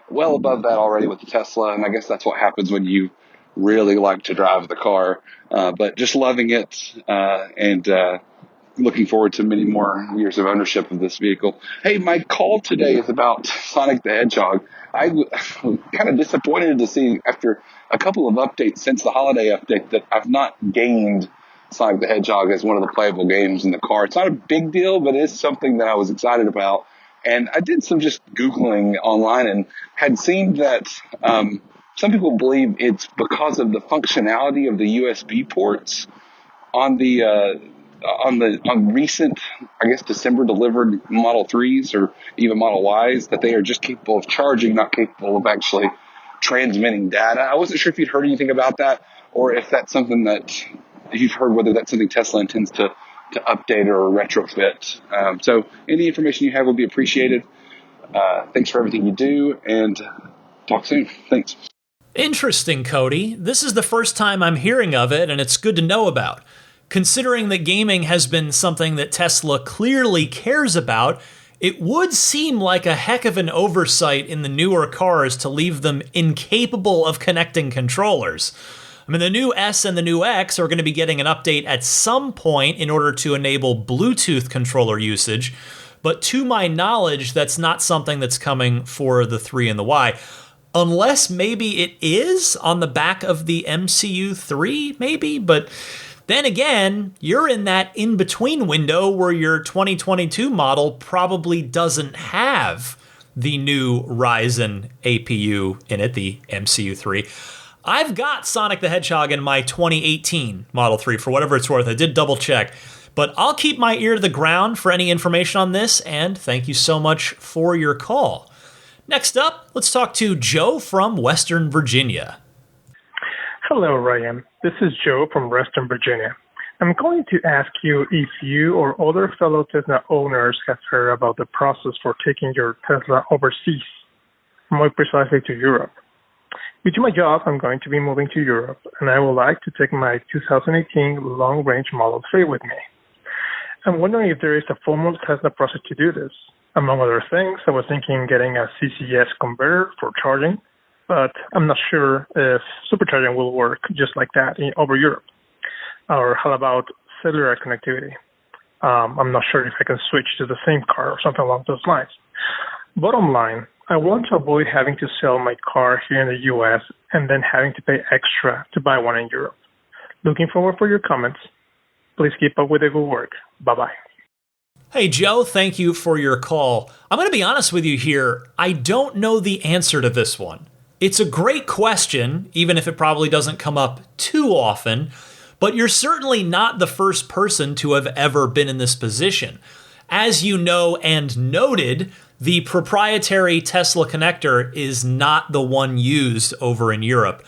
well above that already with the Tesla. And I guess that's what happens when you really like to drive the car. But just loving it and looking forward to many more years of ownership of this vehicle. Hey, my call today is about Sonic the Hedgehog. I'm kind of disappointed to see after a couple of updates since the holiday update that I've not gained Sonic the Hedgehog as one of the playable games in the car. It's not a big deal, but it is something that I was excited about. And I did some just Googling online and had seen that some people believe it's because of the functionality of the USB ports on recent, I guess, December delivered Model 3s or even Model Ys, that they are just capable of charging, not capable of actually transmitting data. I wasn't sure if you'd heard anything about that, or if that's something that you've heard, whether that's something Tesla intends to update or retrofit. So any information you have will be appreciated. Thanks for everything you do, and talk soon. Thanks. Interesting, Cody. This is the first time I'm hearing of it, and it's good to know about. Considering that gaming has been something that Tesla clearly cares about, it would seem like a heck of an oversight in the newer cars to leave them incapable of connecting controllers. I mean, the new S and the new X are going to be getting an update at some point in order to enable Bluetooth controller usage, but to my knowledge, that's not something that's coming for the 3 and the Y. Unless maybe it is on the back of the MCU3, maybe, but then again, you're in that in-between window where your 2022 model probably doesn't have the new Ryzen APU in it, the MCU3. I've got Sonic the Hedgehog in my 2018 Model 3 for whatever it's worth. I did double check, but I'll keep my ear to the ground for any information on this, and thank you so much for your call. Next up, let's talk to Joe from Western Virginia. Hello, Ryan. This is Joe from Western Virginia. I'm going to ask you if you or other fellow Tesla owners have heard about the process for taking your Tesla overseas, more precisely to Europe. Due to my job, I'm going to be moving to Europe, and I would like to take my 2018 long-range Model 3 with me. I'm wondering if there is a formal Tesla process to do this. Among other things, I was thinking getting a CCS converter for charging, but I'm not sure if supercharging will work just like that over Europe. Or how about cellular connectivity? I'm not sure if I can switch to the same car or something along those lines. Bottom line, I want to avoid having to sell my car here in the U.S. and then having to pay extra to buy one in Europe. Looking forward for your comments. Please keep up with the good work. Bye-bye. Hey, Joe, thank you for your call. I'm going to be honest with you here. I don't know the answer to this one. It's a great question, even if it probably doesn't come up too often, but you're certainly not the first person to have ever been in this position. As you know and noted, the proprietary Tesla connector is not the one used over in Europe.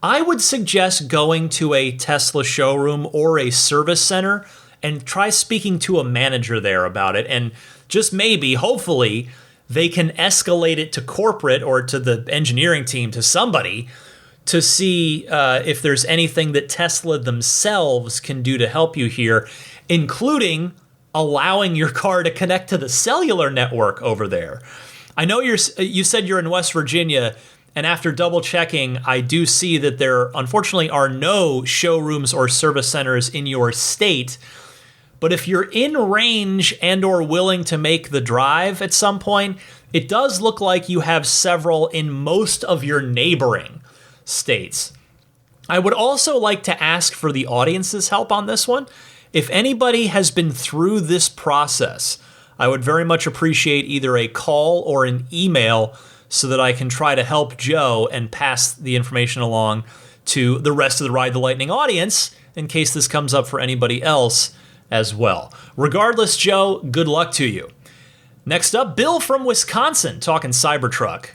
I would suggest going to a Tesla showroom or a service center and try speaking to a manager there about it. And just maybe, hopefully, they can escalate it to corporate or to the engineering team, to somebody, to see if there's anything that Tesla themselves can do to help you here, including allowing your car to connect to the cellular network over there. I know you said you're in West Virginia, and after double checking, I do see that there unfortunately are no showrooms or service centers in your state. But if you're in range and or willing to make the drive at some point, it does look like you have several in most of your neighboring states. I would also like to ask for the audience's help on this one. If anybody has been through this process, I would very much appreciate either a call or an email so that I can try to help Joe and pass the information along to the rest of the Ride the Lightning audience in case this comes up for anybody else as well. Regardless, Joe, good luck to you. Next up, Bill from Wisconsin talking Cybertruck.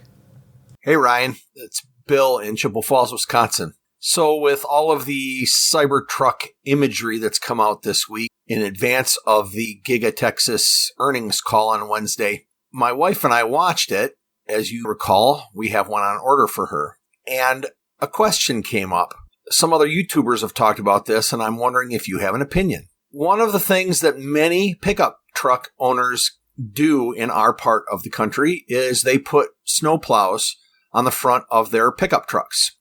Hey, Ryan. It's Bill in Chippewa Falls, Wisconsin. So with all of the Cybertruck imagery that's come out this week in advance of the Giga Texas earnings call on Wednesday, my wife and I watched it. As you recall, we have one on order for her. And a question came up. Some other YouTubers have talked about this, and I'm wondering if you have an opinion. One of the things that many pickup truck owners do in our part of the country is they put snowplows on the front of their pickup trucks.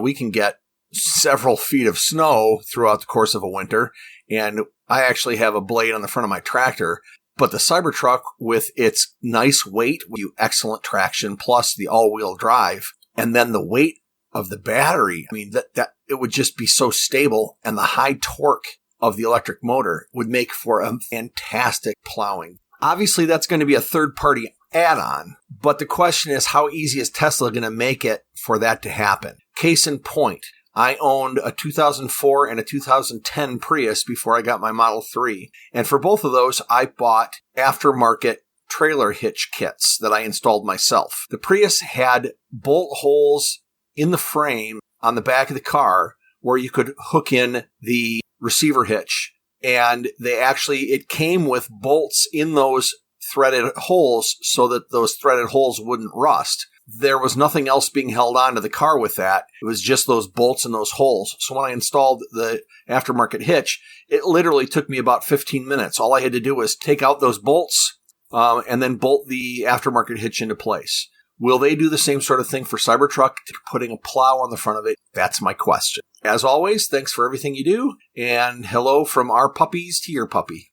We can get several feet of snow throughout the course of a winter, and I actually have a blade on the front of my tractor. But the Cybertruck, with its nice weight, excellent traction, plus the all-wheel drive, and then the weight of the battery, that it would just be so stable, and the high torque of the electric motor would make for a fantastic plowing. Obviously, that's going to be a third-party add-on, but the question is, how easy is Tesla going to make it for that to happen? Case in point, I owned a 2004 and a 2010 Prius before I got my Model 3. And for both of those, I bought aftermarket trailer hitch kits that I installed myself. The Prius had bolt holes in the frame on the back of the car where you could hook in the receiver hitch. And it came with bolts in those threaded holes so that those threaded holes wouldn't rust. There was nothing else being held onto the car with that. It was just those bolts and those holes. So when I installed the aftermarket hitch, it literally took me about 15 minutes. All I had to do was take out those bolts and then bolt the aftermarket hitch into place. Will they do the same sort of thing for Cybertruck, putting a plow on the front of it? That's my question. As always, thanks for everything you do, and hello from our puppies to your puppy.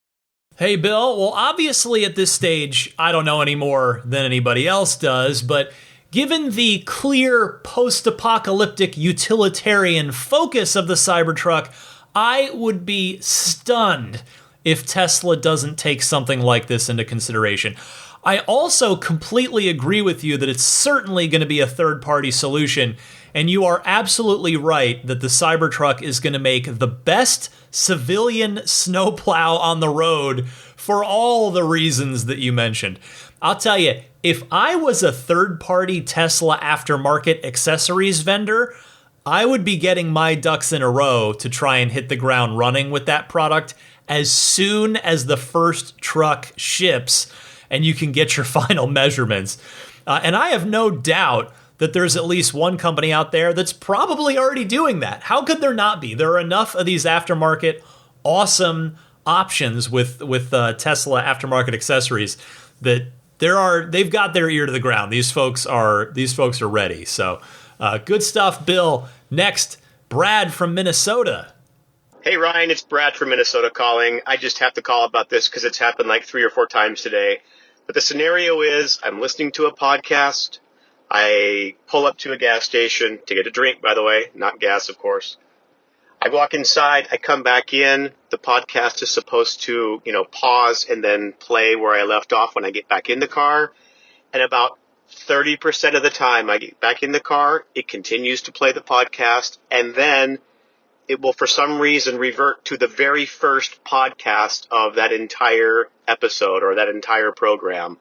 Hey, Bill. Well, obviously at this stage, I don't know any more than anybody else does, but given the clear post-apocalyptic utilitarian focus of the Cybertruck, I would be stunned if Tesla doesn't take something like this into consideration. I also completely agree with you that it's certainly going to be a third-party solution, and you are absolutely right that the Cybertruck is going to make the best civilian snowplow on the road for all the reasons that you mentioned. I'll tell you, if I was a third-party Tesla aftermarket accessories vendor, I would be getting my ducks in a row to try and hit the ground running with that product as soon as the first truck ships and you can get your final measurements. And I have no doubt that there's at least one company out there that's probably already doing that. How could there not be? There are enough of these aftermarket awesome options with Tesla aftermarket accessories that they've got their ear to the ground. These folks are ready. So good stuff, Bill. Next, Brad from Minnesota. Hey, Ryan, it's Brad from Minnesota calling. I just have to call about this because it's happened like 3 or 4 times today. But the scenario is I'm listening to a podcast. I pull up to a gas station to get a drink, by the way, not gas, of course. I walk inside. I come back in. The podcast is supposed to, pause and then play where I left off when I get back in the car. And about 30% of the time I get back in the car, it continues to play the podcast, and then it will, for some reason, revert to the very first podcast of that entire episode or that entire program.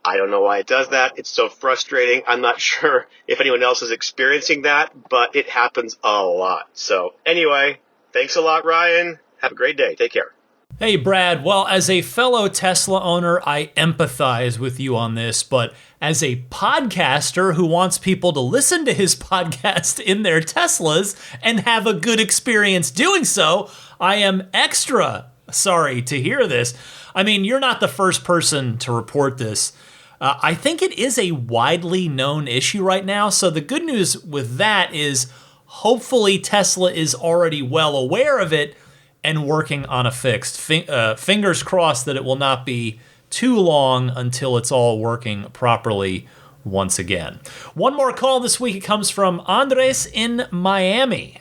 I don't know why it does that. It's so frustrating. I'm not sure if anyone else is experiencing that, but it happens a lot. So anyway, thanks a lot, Ryan. Have a great day. Take care. Hey, Brad. Well, as a fellow Tesla owner, I empathize with you on this, but as a podcaster who wants people to listen to his podcast in their Teslas and have a good experience doing so, I am extra sorry to hear this. I mean, you're not the first person to report this. I think it is a widely known issue right now, so the good news with that is hopefully Tesla is already well aware of it and working on a fix. Fingers crossed that it will not be too long until it's all working properly once again. One more call this week. It comes from Andres in Miami.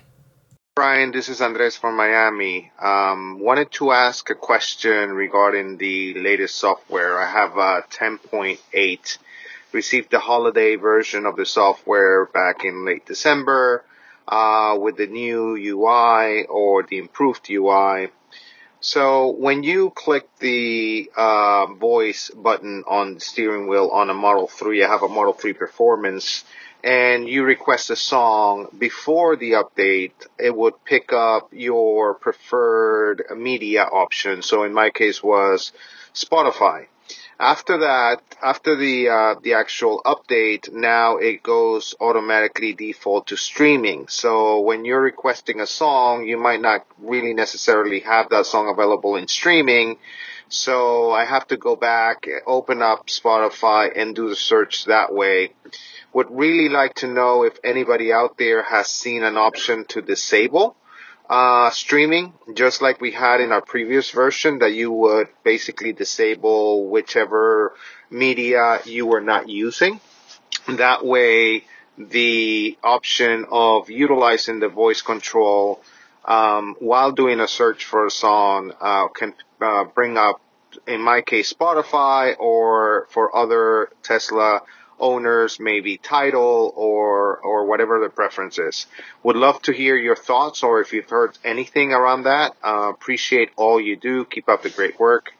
Brian, this is Andres from Miami. Wanted to ask a question regarding the latest software. I have 10.8. Received the holiday version of the software back in late December. With the new UI or the improved UI. So when you click the voice button on the steering wheel on a Model 3, I have a Model 3 Performance, and you request a song before the update, it would pick up your preferred media option. So in my case was Spotify. After that, after the actual update, now it goes automatically default to streaming. So when you're requesting a song, you might not really necessarily have that song available in streaming. So I have to go back, open up Spotify, and do the search that way. Would really like to know if anybody out there has seen an option to disable streaming, just like we had in our previous version, that you would basically disable whichever media you were not using. That way, the option of utilizing the voice control while doing a search for a song can bring up, in my case, Spotify, or for other Tesla owners, maybe Tidal or whatever the preference is. Would love to hear your thoughts, or if you've heard anything around that. Appreciate all you do. Keep up the great work.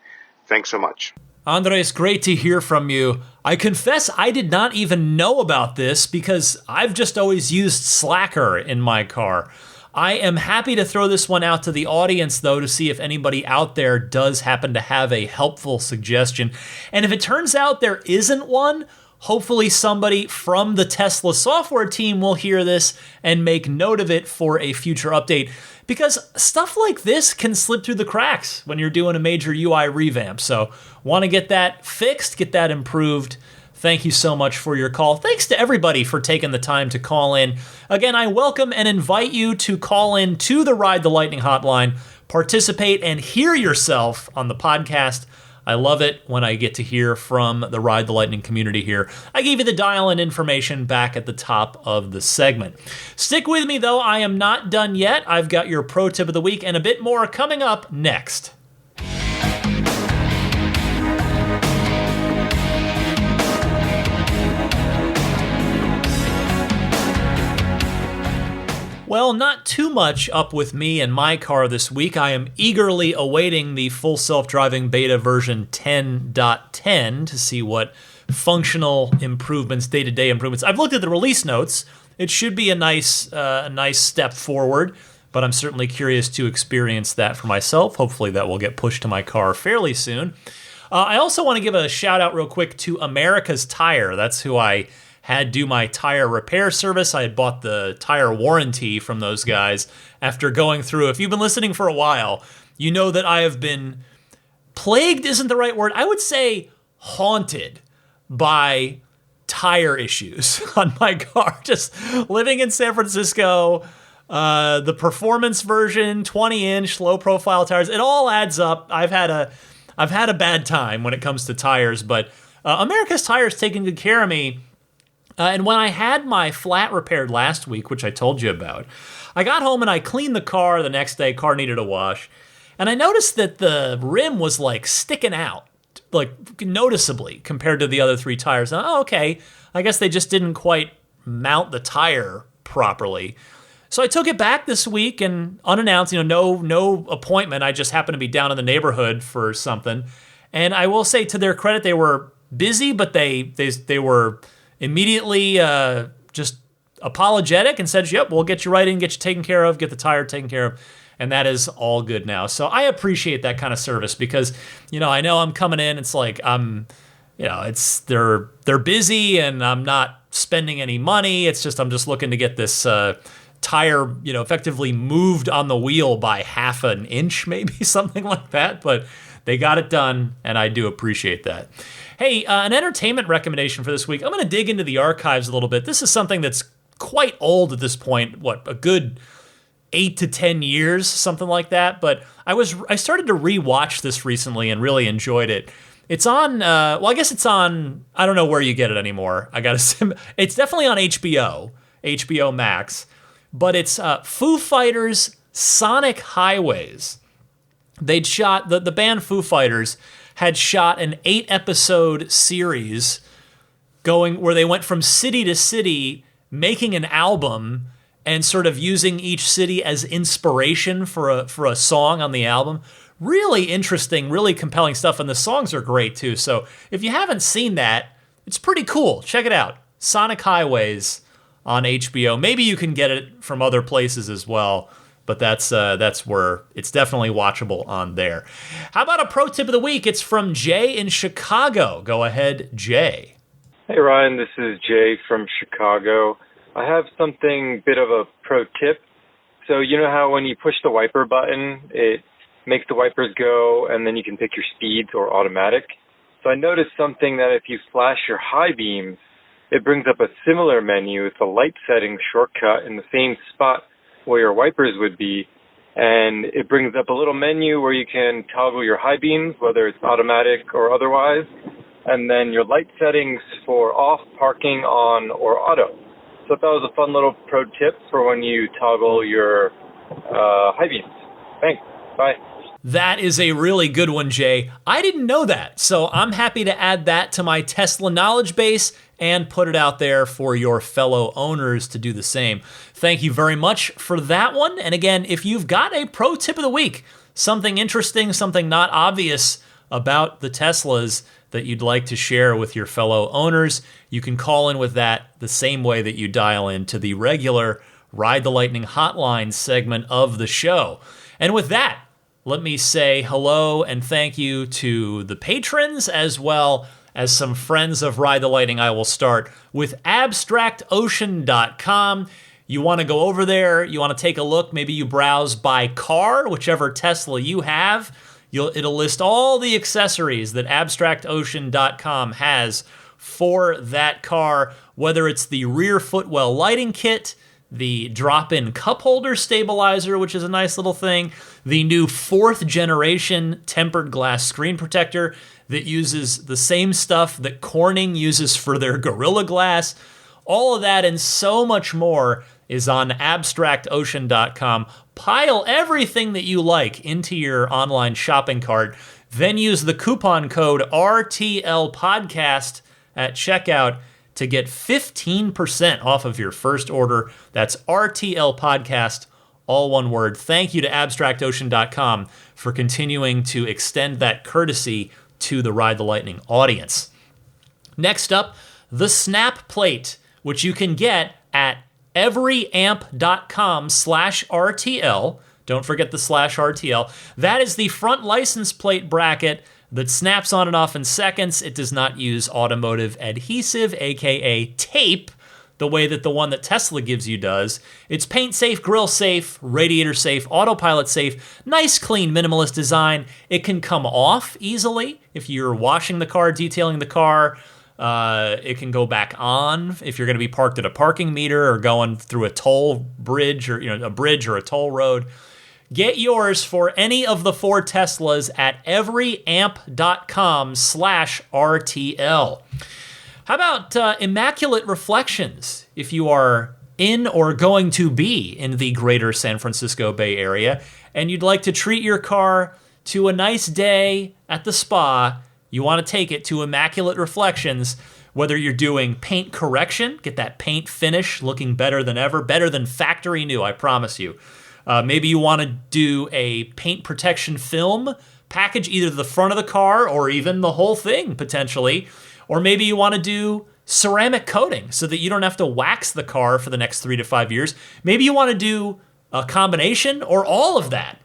Thanks so much. Andres, great to hear from you. I confess I did not even know about this because I've just always used Slacker in my car. I am happy to throw this one out to the audience, though, to see if anybody out there does happen to have a helpful suggestion. And if it turns out there isn't one, hopefully somebody from the Tesla software team will hear this and make note of it for a future update, because stuff like this can slip through the cracks when you're doing a major UI revamp. So want to get that fixed, get that improved. Thank you so much for your call. Thanks to everybody for taking the time to call in. Again, I welcome and invite you to call in to the Ride the Lightning hotline, participate, and hear yourself on the podcast. I love it when I get to hear from the Ride the Lightning community here. I gave you the dial-in information back at the top of the segment. Stick with me, though. I am not done yet. I've got your pro tip of the week and a bit more coming up next. Well, not too much up with me and my car this week. I am eagerly awaiting the full self-driving beta version 10.10 to see what functional improvements, day-to-day improvements. I've looked at the release notes. It should be a nice step forward, but I'm certainly curious to experience that for myself. Hopefully that will get pushed to my car fairly soon. I also want to give a shout out real quick to America's Tire. That's who I had do my tire repair service. I had bought the tire warranty from those guys after going through. If you've been listening for a while, you know that I have been plagued isn't the right word. I would say haunted by tire issues on my car. Just living in San Francisco, the performance version, 20-inch, low-profile tires, it all adds up. I've had a bad time when it comes to tires, but America's Tire's taking good care of me. And when I had my flat repaired last week, which I told you about, I got home and I cleaned the car the next day. Car needed a wash. And I noticed that the rim was like sticking out, like noticeably compared to the other three tires. And, okay, I guess they just didn't quite mount the tire properly. So I took it back this week and unannounced, no appointment. I just happened to be down in the neighborhood for something. And I will say, to their credit, they were busy, but they were immediately just apologetic and said, yep, we'll get you right in, get you taken care of, get the tire taken care of. And that is all good now. So I appreciate that kind of service because, I know I'm coming in. It's like they're busy and I'm not spending any money. It's just I'm just looking to get this tire, effectively moved on the wheel by half an inch, maybe something like that. But they got it done, and I do appreciate that. Hey, an entertainment recommendation for this week. I'm going to dig into the archives a little bit. This is something that's quite old at this point. A good 8 to 10 years, something like that. But I started to rewatch this recently and really enjoyed it. It's on, I guess it's on, I don't know where you get it anymore. It's definitely on HBO Max. But it's Foo Fighters' Sonic Highways. They'd shot, the band Foo Fighters had shot an 8-episode series where they went from city to city making an album and sort of using each city as inspiration for a song on the album. Really interesting, really compelling stuff, and the songs are great too. So if you haven't seen that, it's pretty cool. Check it out. Sonic Highways on HBO. Maybe you can get it from other places as well, but that's where it's definitely watchable on there. How about a pro tip of the week? It's from Jay in Chicago. Go ahead, Jay. Hey, Ryan. This is Jay from Chicago. I have something, bit of a pro tip. So you know how when you push the wiper button, it makes the wipers go, and then you can pick your speeds or automatic. So I noticed something that if you flash your high beams, it brings up a similar menu with a light settings shortcut in the same spot where your wipers would be. And it brings up a little menu where you can toggle your high beams, whether it's automatic or otherwise, and then your light settings for off, parking, on, or auto. So that was a fun little pro tip for when you toggle your high beams. Thanks. Bye. That is a really good one, Jay. I didn't know that, so I'm happy to add that to my Tesla knowledge base and put it out there for your fellow owners to do the same. Thank you very much for that one. And again, if you've got a pro tip of the week, something interesting, something not obvious about the Teslas that you'd like to share with your fellow owners, you can call in with that the same way that you dial into the regular Ride the Lightning hotline segment of the show. And with that, let me say hello and thank you to the patrons as well as some friends of Ride the Lightning. I will start with abstractocean.com. You want to go over there, you want to take a look, maybe you browse by car, whichever Tesla you have. It'll list all the accessories that abstractocean.com has for that car, whether it's the rear footwell lighting kit, the drop-in cup holder stabilizer, which is a nice little thing, the new 4th generation tempered glass screen protector that uses the same stuff that Corning uses for their Gorilla Glass. All of that and so much more is on abstractocean.com. Pile everything that you like into your online shopping cart, then use the coupon code RTLPodcast at checkout to get 15% off of your first order. That's RTL Podcast, all one word. Thank you to abstractocean.com for continuing to extend that courtesy to the Ride the Lightning audience. Next up, the Snap Plate, which you can get at everyamp.com/RTL. Don't forget the /RTL. That is the front license plate bracket that snaps on and off in seconds. It does not use automotive adhesive, aka tape, the way that the one that Tesla gives you does. It's paint safe, grill safe, radiator safe, autopilot safe, nice, clean, minimalist design. It can come off easily if you're washing the car, detailing the car. It can go back on if you're going to be parked at a parking meter or going through a toll bridge or a bridge or a toll road. Get yours for any of the 4 Teslas at everyamp.com/RTL. How about Immaculate Reflections? If you are in or going to be in the greater San Francisco Bay Area and you'd like to treat your car to a nice day at the spa, you want to take it to Immaculate Reflections. Whether you're doing paint correction, get that paint finish looking better than ever, better than factory new, I promise you. Maybe you want to do a paint protection film package, either the front of the car or even the whole thing potentially. Or maybe you want to do ceramic coating so that you don't have to wax the car for the next 3 to 5 years. Maybe you want to do a combination or all of that.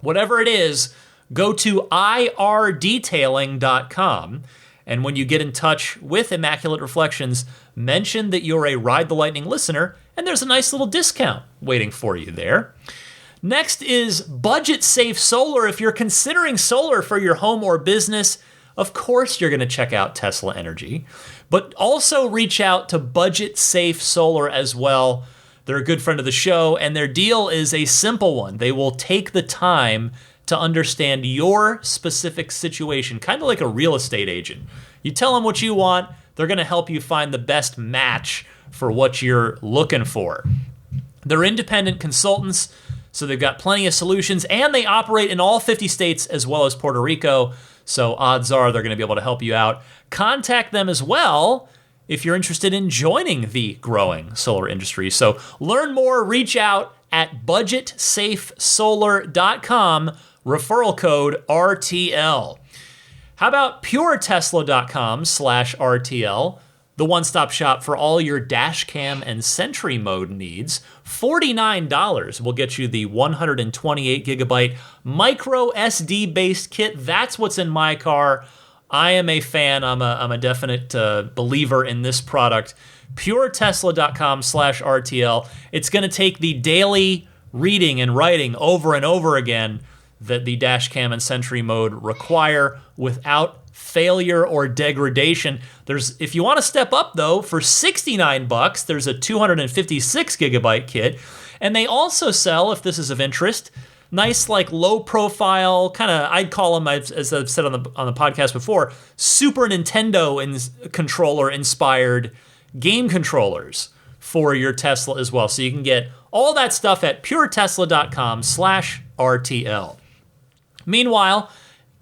Whatever it is, go to irdetailing.com. And when you get in touch with Immaculate Reflections, mention that you're a Ride the Lightning listener, and there's a nice little discount waiting for you there. Next is Budget Safe Solar. If you're considering solar for your home or business, of course you're going to check out Tesla Energy, but also reach out to Budget Safe Solar as well. They're a good friend of the show, and their deal is a simple one. They will take the time to understand your specific situation, kind of like a real estate agent. You tell them what you want, they're going to help you find the best match for what you're looking for. They're independent consultants, so they've got plenty of solutions, and they operate in all 50 states as well as Puerto Rico, so odds are they're going to be able to help you out. Contact them as well if you're interested in joining the growing solar industry. So learn more, reach out at budgetsafesolar.com, referral code RTL. How about puretesla.com/RTL, the one-stop shop for all your dash cam and Sentry mode needs? $49 will get you the 128 gigabyte micro SD based kit. That's what's in my car. I am a fan. I'm a definite believer in this product. puretesla.com/RTL. It's going to take the daily reading and writing over and over again that the dash cam and Sentry mode require without failure or degradation. If you want to step up though, for $69, there's a 256 gigabyte kit, and they also sell, if this is of interest, nice like low profile kind of, I'd call them, as I've said on the podcast before, Super Nintendo controller inspired game controllers for your Tesla as well. So you can get all that stuff at puretesla.com/RTL. Meanwhile,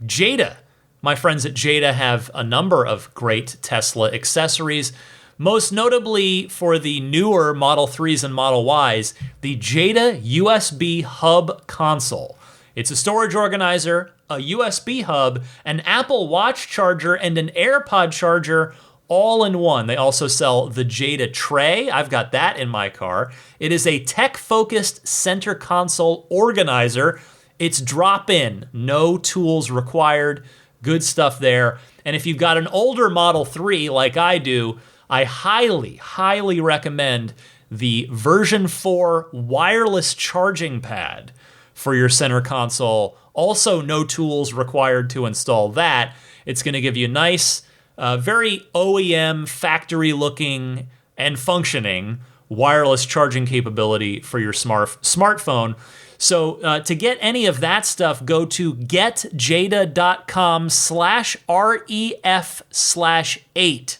Jada. My friends at Jada have a number of great Tesla accessories, most notably for the newer Model 3s and Model Ys, the Jada USB Hub Console. It's a storage organizer, a USB hub, an Apple Watch charger, and an AirPod charger all in one. They also sell the Jada Tray. I've got that in my car. It is a tech-focused center console organizer. It's drop-in, no tools required. Good stuff there. And if you've got an older Model 3 like I do, I highly, highly recommend the version 4 wireless charging pad for your center console. Also, no tools required to install that. It's going to give you nice, very OEM, factory-looking and functioning wireless charging capability for your smartphone. So to get any of that stuff, go to getjada.com/ref/8.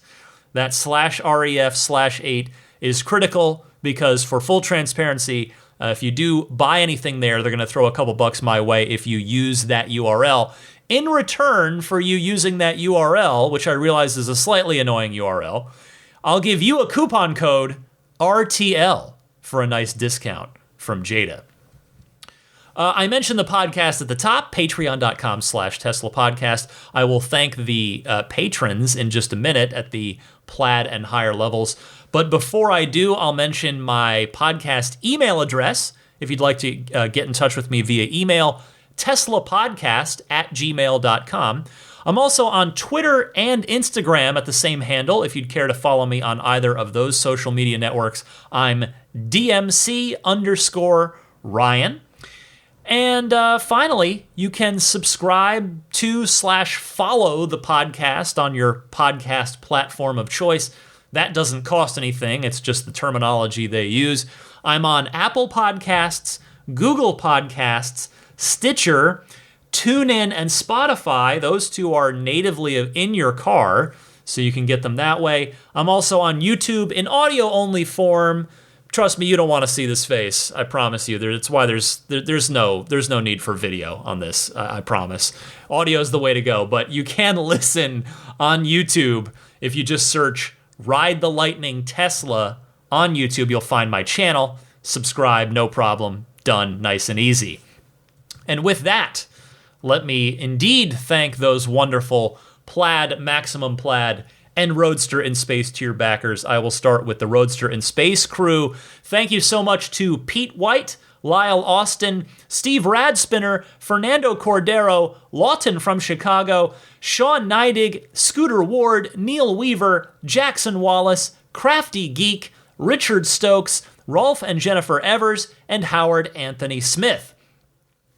That /ref/8 is critical because, for full transparency, if you do buy anything there, they're going to throw a couple bucks my way if you use that URL. In return for you using that URL, which I realize is a slightly annoying URL, I'll give you a coupon code RTL for a nice discount from Jada. I mentioned the podcast at the top, patreon.com/Tesla podcast. I will thank the patrons in just a minute at the plaid and higher levels. But before I do, I'll mention my podcast email address. If you'd like to get in touch with me via email, teslapodcast@gmail.com. I'm also on Twitter and Instagram at the same handle. If you'd care to follow me on either of those social media networks, I'm DMC_Ryan. And finally, you can subscribe to/follow the podcast on your podcast platform of choice. That doesn't cost anything. It's just the terminology they use. I'm on Apple Podcasts, Google Podcasts, Stitcher, TuneIn, and Spotify. Those two are natively in your car, so you can get them that way. I'm also on YouTube in audio-only form. Trust me, you don't want to see this face. I promise you. That's why there's no need for video on this. I promise. Audio is the way to go, but you can listen on YouTube. If you just search Ride the Lightning Tesla on YouTube, you'll find my channel. Subscribe, no problem. Done, nice and easy. And with that, let me indeed thank those wonderful Plaid, Maximum Plaid, and Roadster in Space tier backers. I will start with the Roadster in Space crew. Thank you so much to Pete White, Lyle Austin, Steve Radspinner, Fernando Cordero, Lawton from Chicago, Sean Neidig, Scooter Ward, Neil Weaver, Jackson Wallace, Crafty Geek, Richard Stokes, Rolf and Jennifer Evers, and Howard Anthony Smith.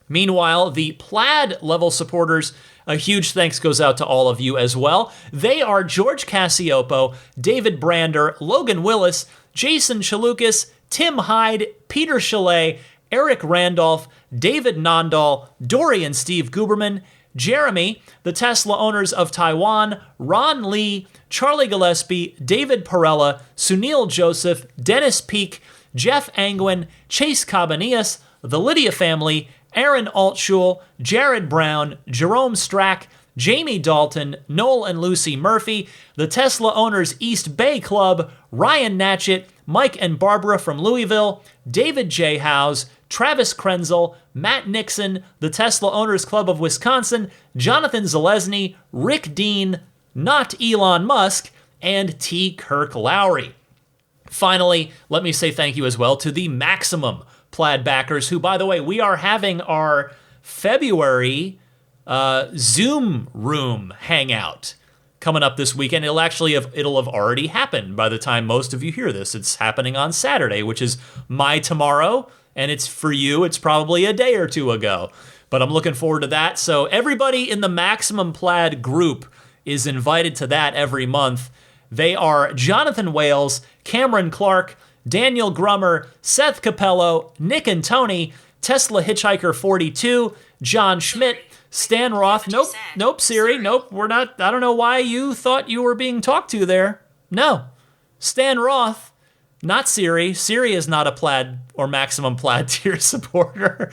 Meanwhile, the Plaid level supporters, a huge thanks goes out to all of you as well. They are George Cassiopo, David Brander, Logan Willis, Jason Chalukas, Tim Hyde, Peter Chalet, Eric Randolph, David Nondal, Dorian Steve Guberman, Jeremy, the Tesla owners of Taiwan, Ron Lee, Charlie Gillespie, David Perella, Sunil Joseph, Dennis Peak, Jeff Angwin, Chase Cabanillas, the Lydia family, Aaron Altschul, Jared Brown, Jerome Strack, Jamie Dalton, Noel and Lucy Murphy, the Tesla Owners East Bay Club, Ryan Natchett, Mike and Barbara from Louisville, David J. Howes, Travis Krenzel, Matt Nixon, the Tesla Owners Club of Wisconsin, Jonathan Zalesny, Rick Dean, not Elon Musk, and T. Kirk Lowry. Finally, let me say thank you as well to the Maximum Plaid backers, who, by the way, we are having our February Zoom room hangout coming up this weekend. It'll have already happened by the time most of you hear this. It's happening on Saturday, which is my tomorrow, and it's for you. It's probably a day or two ago, but I'm looking forward to that. So everybody in the Maximum Plaid group is invited to that every month. They are Jonathan Wales, Cameron Clark, Daniel Grummer, Seth Capello, Nick and Tony, Tesla Hitchhiker 42, John Schmidt, Stan Roth. Nope, Siri. Nope, we're not. I don't know why you thought you were being talked to there. No. Stan Roth, not Siri. Siri is not a Plaid or Maximum Plaid tier supporter.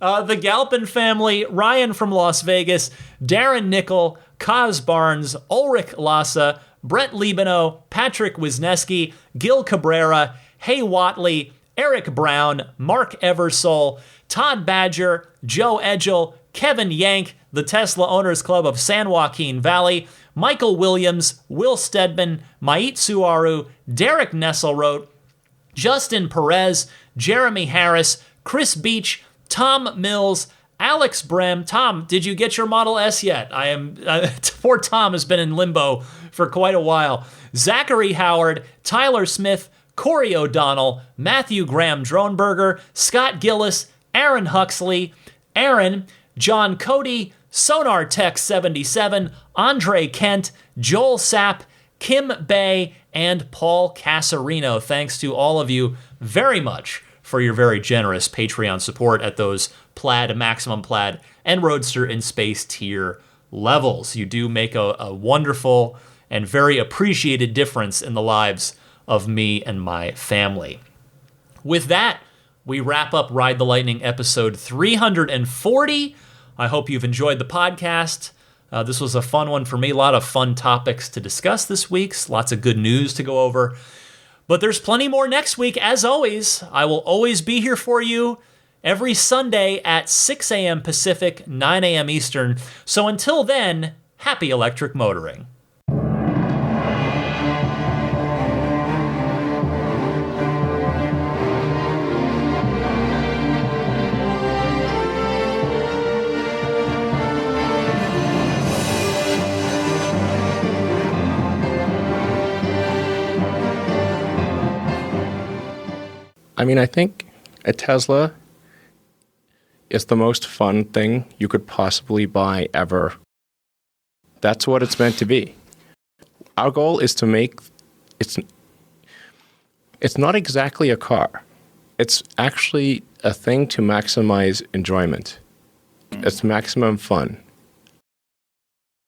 The Galpin family, Ryan from Las Vegas, Darren Nickel, Kaz Barnes, Ulrich Lassa, Brett Libano, Patrick Wisniewski, Gil Cabrera, Hay Watley, Eric Brown, Mark Eversole, Todd Badger, Joe Edgel, Kevin Yank, the Tesla Owners Club of San Joaquin Valley, Michael Williams, Will Stedman, Mait Suaru, Derek Nesselrote, Justin Perez, Jeremy Harris, Chris Beach, Tom Mills, Alex Brem. Tom, did you get your Model S yet? Poor Tom has been in limbo for quite a while. Zachary Howard, Tyler Smith, Corey O'Donnell, Matthew Graham Dronberger, Scott Gillis, Aaron Huxley, Aaron, John Cody, Sonar Tech 77, Andre Kent, Joel Sapp, Kim Bay, and Paul Casarino. Thanks to all of you very much for your very generous Patreon support at those Plaid, Maximum Plaid, and Roadster in Space tier levels. You do make a wonderful and very appreciated difference in the lives of me and my family. With that, we wrap up Ride the Lightning episode 340. I hope you've enjoyed the podcast. This was a fun one for me. A lot of fun topics to discuss this week. Lots of good news to go over. But there's plenty more next week. As always, I will always be here for you every Sunday at 6 a.m. Pacific, 9 a.m. Eastern. So until then, happy electric motoring. I mean, I think a Tesla is the most fun thing you could possibly buy ever. That's what it's meant to be. Our goal is to make it's not exactly a car. It's actually a thing to maximize enjoyment. It's maximum fun.